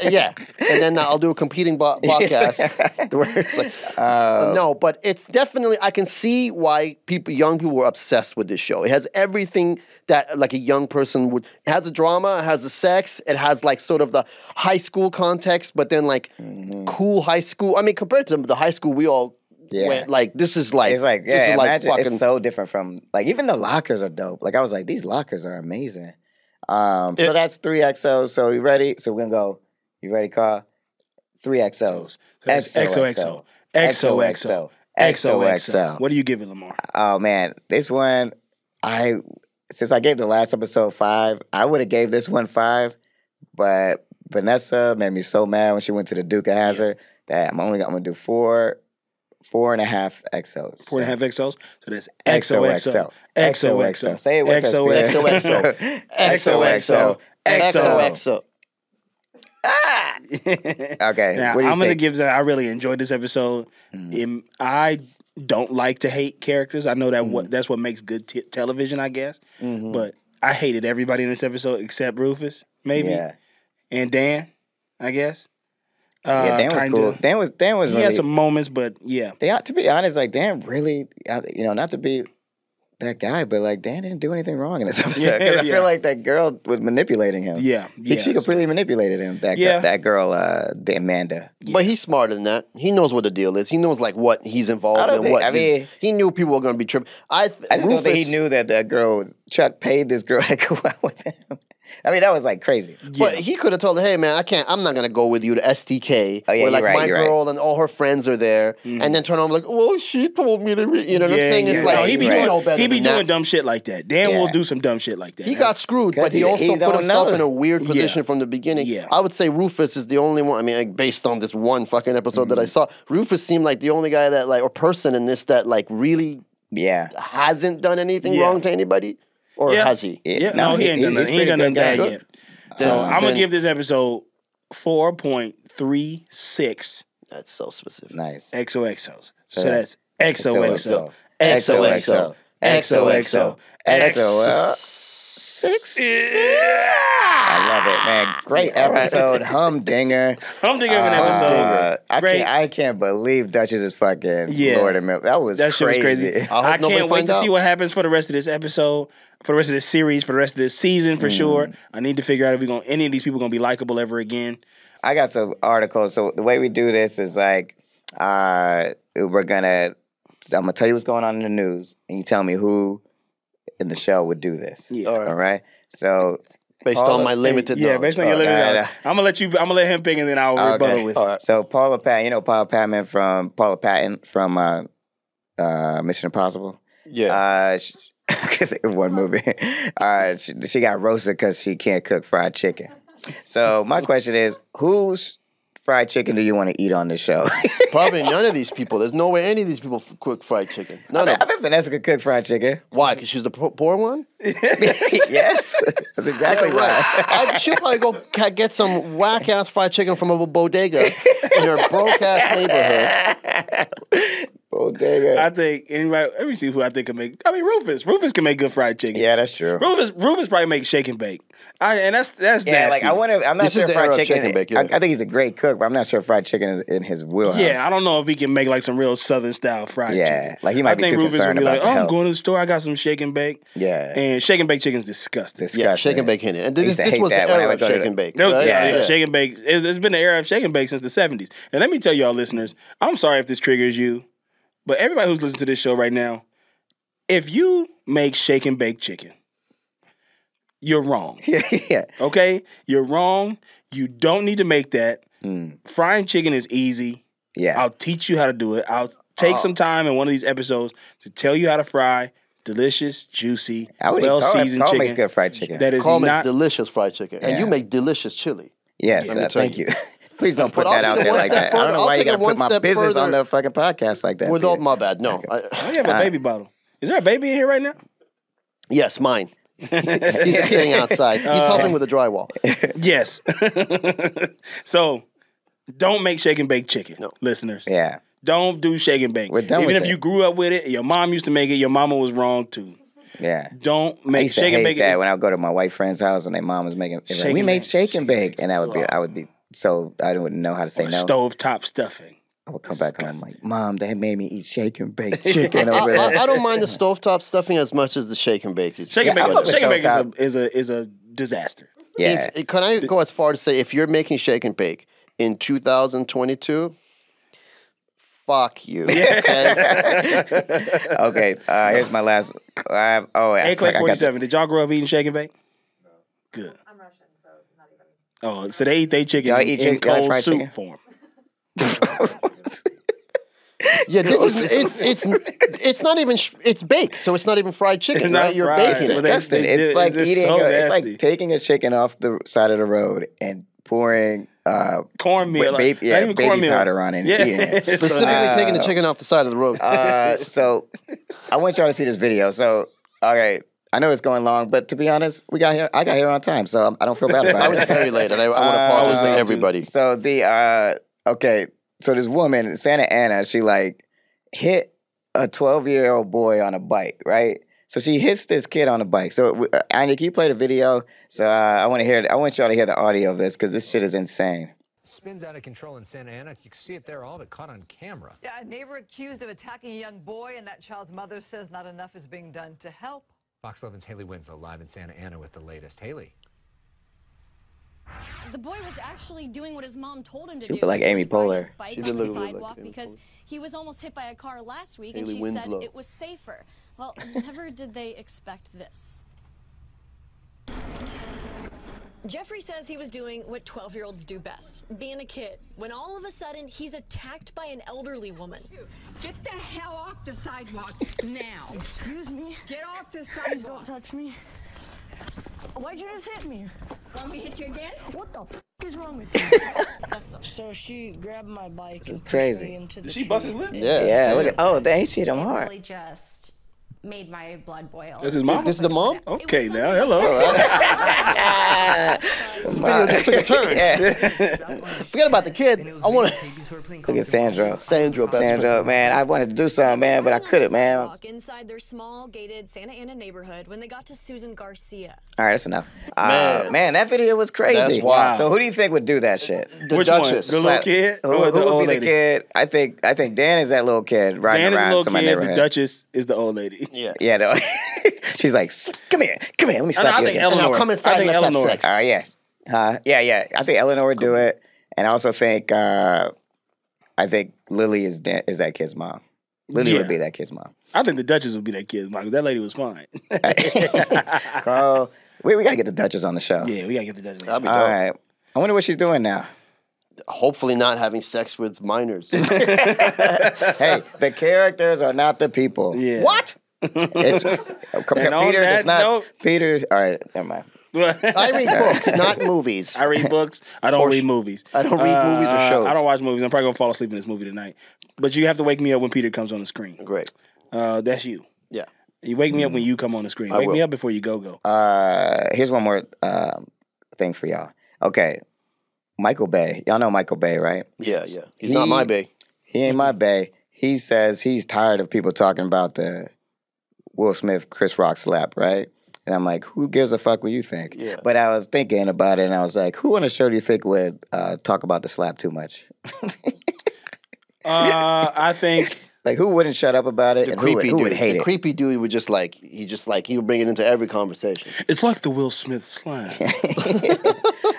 then I'll do a competing podcast where it's like, no, but it's definitely, I can see why young people were obsessed with this show. It has everything that like a young person would. It has a drama, it has the sex, it has like sort of the high school context, but then like cool high school. I mean, compared to the high school we all went, like this is like, it's like, this is imagine fucking, it's so different from, like, even the lockers are dope. Like, I was like, these lockers are amazing. So that's 3 XOs. So you ready? So we're gonna go. You ready, Carl? 3 XOs. XOXO. XOXO. XOXO. What do you give it, Lamar? Oh man, this one, since I gave the last episode 5, I would have gave this one 5, but Vanessa made me so mad when she went to the Duke of Hazzard that I'm gonna do 4.5 XOs. 4.5 XOs. So that's XOXO. XOXO. Say it with us. XOXO. XOXO. XOXO. Okay. Now, what do you I'm going to think? give that. I really enjoyed this episode. I don't like to hate characters. I know that that's what makes good television, I guess. But I hated everybody in this episode except Rufus, maybe. Yeah. And Dan, I guess. Yeah, Dan was cool. Dan was He really. had some moments, but yeah. To be honest, like Dan really, not to be that guy, but like Dan didn't do anything wrong in this episode. Because I feel like that girl was manipulating him. Yeah. She completely manipulated him. That girl, Amanda. But he's smarter than that. He knows what the deal is. He knows like what he's involved in. He knew people were going to be tripping. I just don't think he knew that the girl, Chuck paid this girl to go out with him. I mean, that was like crazy. But he could have told her, hey, man, I'm not going to go with you to STK. Oh, yeah, where like my you're girl and all her friends are there. And then turn on like, well, she told me to, you know what I'm saying? It's like, he be doing doing dumb shit like that. Dan will do some dumb shit like that. He got screwed, but he also put himself in a weird position from the beginning. Yeah. I would say Rufus is the only one. I mean, like, based on this one fucking episode that I saw, Rufus seemed like the only guy that like, or person in this that like really hasn't done anything wrong to anybody. Or has he? Yeah, no, he ain't done nothing. He ain't done nothing bad yet. So I'm going to give this episode 4.36. That's so specific. Nice. XOXOs. So that's XOXO. XOXO. XOXO. XOXO. 6. I love it, man. Great episode. Humdinger. Humdinger of an episode. I can't believe Duchess is fucking Lord of Milk. That shit was crazy. I can't wait to see what happens for the rest of this episode, for the rest of this series, for the rest of this season, for sure. I need to figure out if any of these people going to be likable ever again. I got some articles. So the way we do this is like, I'm going to tell you what's going on in the news, and you tell me who in the show would do this. Yeah. All right. So based on my limited knowledge. Yeah, based on your limited knowledge. I'm gonna let him pick and then I'll rebuttal with it. So Paula Patton from Mission Impossible. Yeah. One movie. She got roasted because she can't cook fried chicken. So my question is, whose fried chicken do you want to eat on this show? Probably none of these people. There's no way any of these people cook fried chicken. None of them. I bet Vanessa could cook fried chicken. Why? Because she's the poor one? Yes. That's exactly right. She'll probably go get some whack-ass fried chicken from a bodega in her broke-ass neighborhood. Bodega. I think anybody. Let me see who I think can make. I mean, Rufus. Rufus can make good fried chicken. Yeah, that's true. Rufus probably makes shake and bake. And that's nasty. Like I'm not sure if fried chicken. Bake, I think he's a great cook, but I'm not sure if fried chicken is in his wheelhouse. Yeah, I don't know if he can make like some real Southern style fried chicken. Yeah, like he might be too concerned about the health. I'm going to the store. I got some shake and bake. Yeah, and shake and bake chicken's disgusting. Yeah, shake and bake in it. And this was the era of shake and bake. Right? Yeah, shake and bake. It's been the era of shake and bake since the 70s. And let me tell y'all, listeners, I'm sorry if this triggers you, but everybody who's listening to this show right now, if you make shake and bake chicken, you're wrong. Yeah. Okay? You're wrong. You don't need to make that. Frying chicken is easy. Yeah. I'll teach you how to do it. I'll take some time in one of these episodes to tell you how to fry delicious, juicy, well-seasoned Carl chicken. makes good fried chicken. That is Carl not makes delicious fried chicken. And you make delicious chili. Yes, thank you. Please don't put that out there like that. I don't know why you got to put my business on the fucking podcast like that. Without my bad, no. Okay. I have a baby bottle. Is there a baby in here right now? Yes, mine. He's just sitting outside. He's helping with the drywall. Yes. So, don't make shake and bake chicken, listeners. Yeah. Don't do shake and bake. We're done Even with if it. you grew up with it, your mom used to make it, your mama was wrong too. Yeah. Don't I make used to shake and hate bake. that when I would go to my white friend's house and their mom was making. It's like, Shake we and made bake. shake and bake, and I would be so I wouldn't know how to say Or no. stovetop stuffing. I would come back home Disgusting. like, Mom, they made me eat shake and bake chicken over there. I don't mind the stovetop stuffing as much as the shake and bake. Shake and Yeah, I fuck bake, with shake and bake stovetop. is a disaster. Yeah. Can I go as far to say if you're making shake and bake in 2022, fuck you. Okay? Okay, here's my last. Hey, Clay 47, did y'all grow up eating shake and bake? No. Good. I'm Russian, so not even. Oh, so they eat their chicken Y'all in eat chicken- y'all cold fried soup chicken? form. Yeah, this is it's not even it's baked, so it's not even fried chicken, It's not right? You're fried. baking It's it. Well, disgusting. they It's did- like it's eating. so It's nasty. like taking a chicken off the side of the road and pouring Cornmeal. Not baby even cornmeal. powder on it and eating it. Specifically taking the chicken off the side of the road. So I want y'all to see this video. So, all right, I know it's going long, but to be honest, I got here on time, so I don't feel bad about it. I was very late, and I want to apologize to everybody. So so this woman, Santa Ana, she like hit a 12-year-old boy on a bike, right? So she hits this kid on a bike. So Anya, can you play the video? So I want y'all to hear the audio of this because this shit is insane. Spins out of control in Santa Ana. You can see it there, all of it caught on camera. Yeah, a neighbor accused of attacking a young boy, and that child's mother says not enough is being done to help. Fox 11's Haley Winslow live in Santa Ana with the latest. Haley. The boy was actually doing what his mom told him to She do. looked like which Amy was ride Poehler. his bike She on did the look a little like sidewalk Amy because Poehler. he was almost hit by a car last week, Haley and she Winslow. said it was safer. Well, never did they expect this. Jeffrey says he was doing what 12-year-olds do best, being a kid, when all of a sudden he's attacked by an elderly woman. Get the hell off the sidewalk now. Excuse me. Get off the Please sidewalk. don't touch me. Why'd you just hit me? Want me to hit you again? What the is wrong with you? So she grabbed my bike and pushed crazy. me into the Did she tree. bust his lip? Yeah, look at dang, she hit him hard. Really just made my blood boil. This is mom? This is the mom? Okay, now, hello. This video just took a turn. Forget about the kid. I want to. Look at Sandro. Sandro, best Sandro, friend. man, I wanted to do something, man, but I couldn't, man. Walk inside their small, gated Santa Ana neighborhood when they got to Susan Garcia. All right, that's enough. Man. Man, that video was crazy. That's wild. So who do you think would do that shit? The Which Duchess. one? The little kid? Who, or who the would old be the lady? kid? I think Dan is that little kid riding Dan is the around little to my kid. neighborhood. The Duchess is the old lady. Yeah. Yeah, no. She's like, come here, let me slap I you think again. Eleanor. Now come inside I think and let's have Eleanor. sex. Yeah. Yeah. I think Eleanor would do it, and I also think Lily is that kid's mom. Lily Yeah. would be that kid's mom. I think the Duchess would be that kid's mom because that lady was fine. Carl, we gotta get the Duchess on the show. Yeah, we gotta get the Duchess. That'd be All dope. right. I wonder what she's doing now. Hopefully not having sex with minors. Hey, the characters are not the people. Yeah. What? It's And on Peter. that It's not note- Peter. All right, never mind. I read books, not movies. I read books. I don't read movies. I don't read movies or shows. I don't watch movies. I'm probably gonna fall asleep in this movie tonight. But you have to wake me up when Peter comes on the screen. Great. That's you. Yeah. You wake me up when you come on the screen. I Wake me will. up before you go. Here's one more thing for y'all. Okay, Michael Bay. Y'all know Michael Bay, right? Yeah. He's not my bae. He ain't my bae. He says he's tired of people talking about the Will Smith, Chris Rock slap, right? And I'm like, who gives a fuck what you think? Yeah. But I was thinking about it, and I was like, who on the show do you think would talk about the slap too much? I think Like, who wouldn't shut up about it, The and creepy who would dude. hate The it? creepy dude would just like he would bring it into every conversation. it's like the Will Smith slap.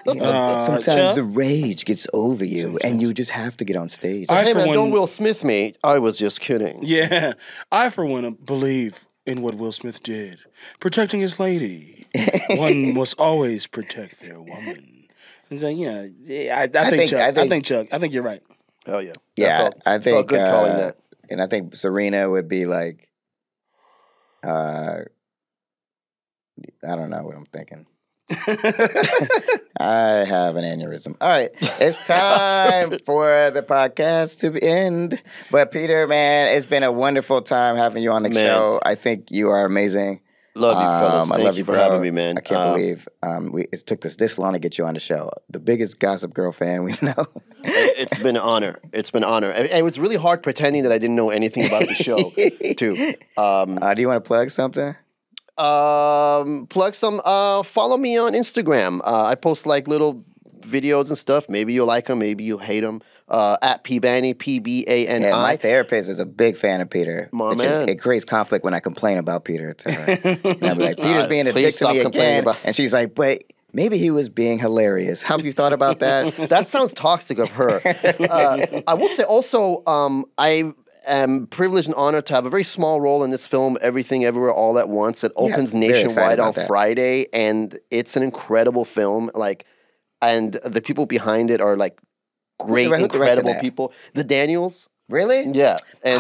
Sometimes Chuck? the rage gets over you, and you just have to get on stage. I, Hey for man, one- don't Will Smith me. I was just kidding. Yeah, I for one believe in what Will Smith did, protecting his lady. One must always protect their woman. It's like, I think Chuck. I think you're right. Oh yeah. Yeah, I think felt good calling that. And I think Serena would be like, I don't know what I'm thinking. I have an aneurysm. All right, it's time for the podcast to end. But Peter, man, it's been a wonderful time having you on the show. I think you are amazing. Love you, fellas. I Thank love you you for bro. having me, man. I can't believe it took us this long to get you on the show. The biggest Gossip Girl fan we know. It's been an honor. It's been an honor. And it was really hard pretending that I didn't know anything about the show, too. Do you want to plug something? Plug some. Follow me on Instagram. I post like little videos and stuff. Maybe you'll like them. Maybe you'll hate them. At PBani, PBANI. Yeah, my therapist is a big fan of Peter. Man. It creates conflict when I complain about Peter to her. And I'll be like, Peter's being a dick to me again. And she's like, but maybe he was being hilarious. Have you thought about that? That sounds toxic of her. I will say also, I am privileged and honored to have a very small role in this film, Everything Everywhere All at Once. It opens nationwide on Friday, and it's an incredible film. And the people behind it are like great, incredible people. The Daniels. Really? Yeah. And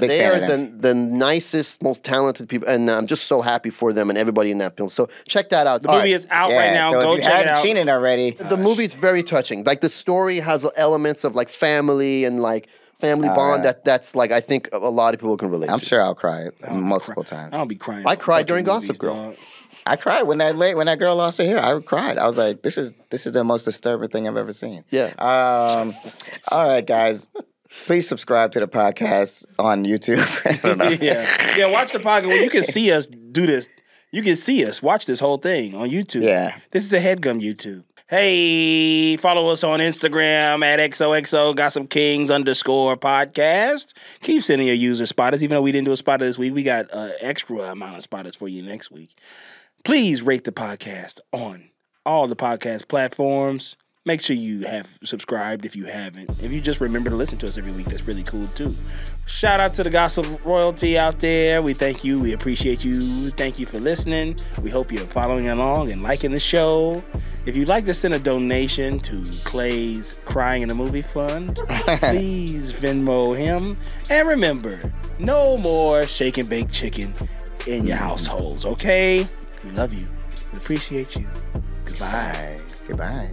they are the nicest, most talented people. And I'm just so happy for them and everybody in that film. So check that out. The movie is out right now. So go if you check haven't it out. seen it already. The movie's very touching. Like the story has elements of like family and like family bond that's like I think a lot of people can relate to. I'm sure I'll cry multiple times. I don't be crying. I cried during Gossip Girl. Dog. I cried when that girl lost her hair. I cried. I was like, this is the most disturbing thing I've ever seen. Yeah. All right, guys. Please subscribe to the podcast on YouTube. I don't know. Yeah. Watch the podcast. Well, you can see us do this. You can see us watch this whole thing on YouTube. Yeah. This is a Headgum YouTube. Hey, follow us on Instagram at XOXO GossipKings_podcast. Keep sending your user spotters. Even though we didn't do a spotter this week, we got an extra amount of spotters for you next week. Please rate the podcast on all the podcast platforms. Make sure you have subscribed if you haven't. If you just remember to listen to us every week, that's really cool too. Shout out to the Gossip Royalty out there. We thank you. We appreciate you. Thank you for listening. We hope you're following along and liking the show. If you'd like to send a donation to Clay's Crying in a Movie Fund, please Venmo him. And remember, no more shake and bake chicken in your households, okay? We love you. We appreciate you. Goodbye. Goodbye.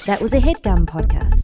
That was a Headgum podcast.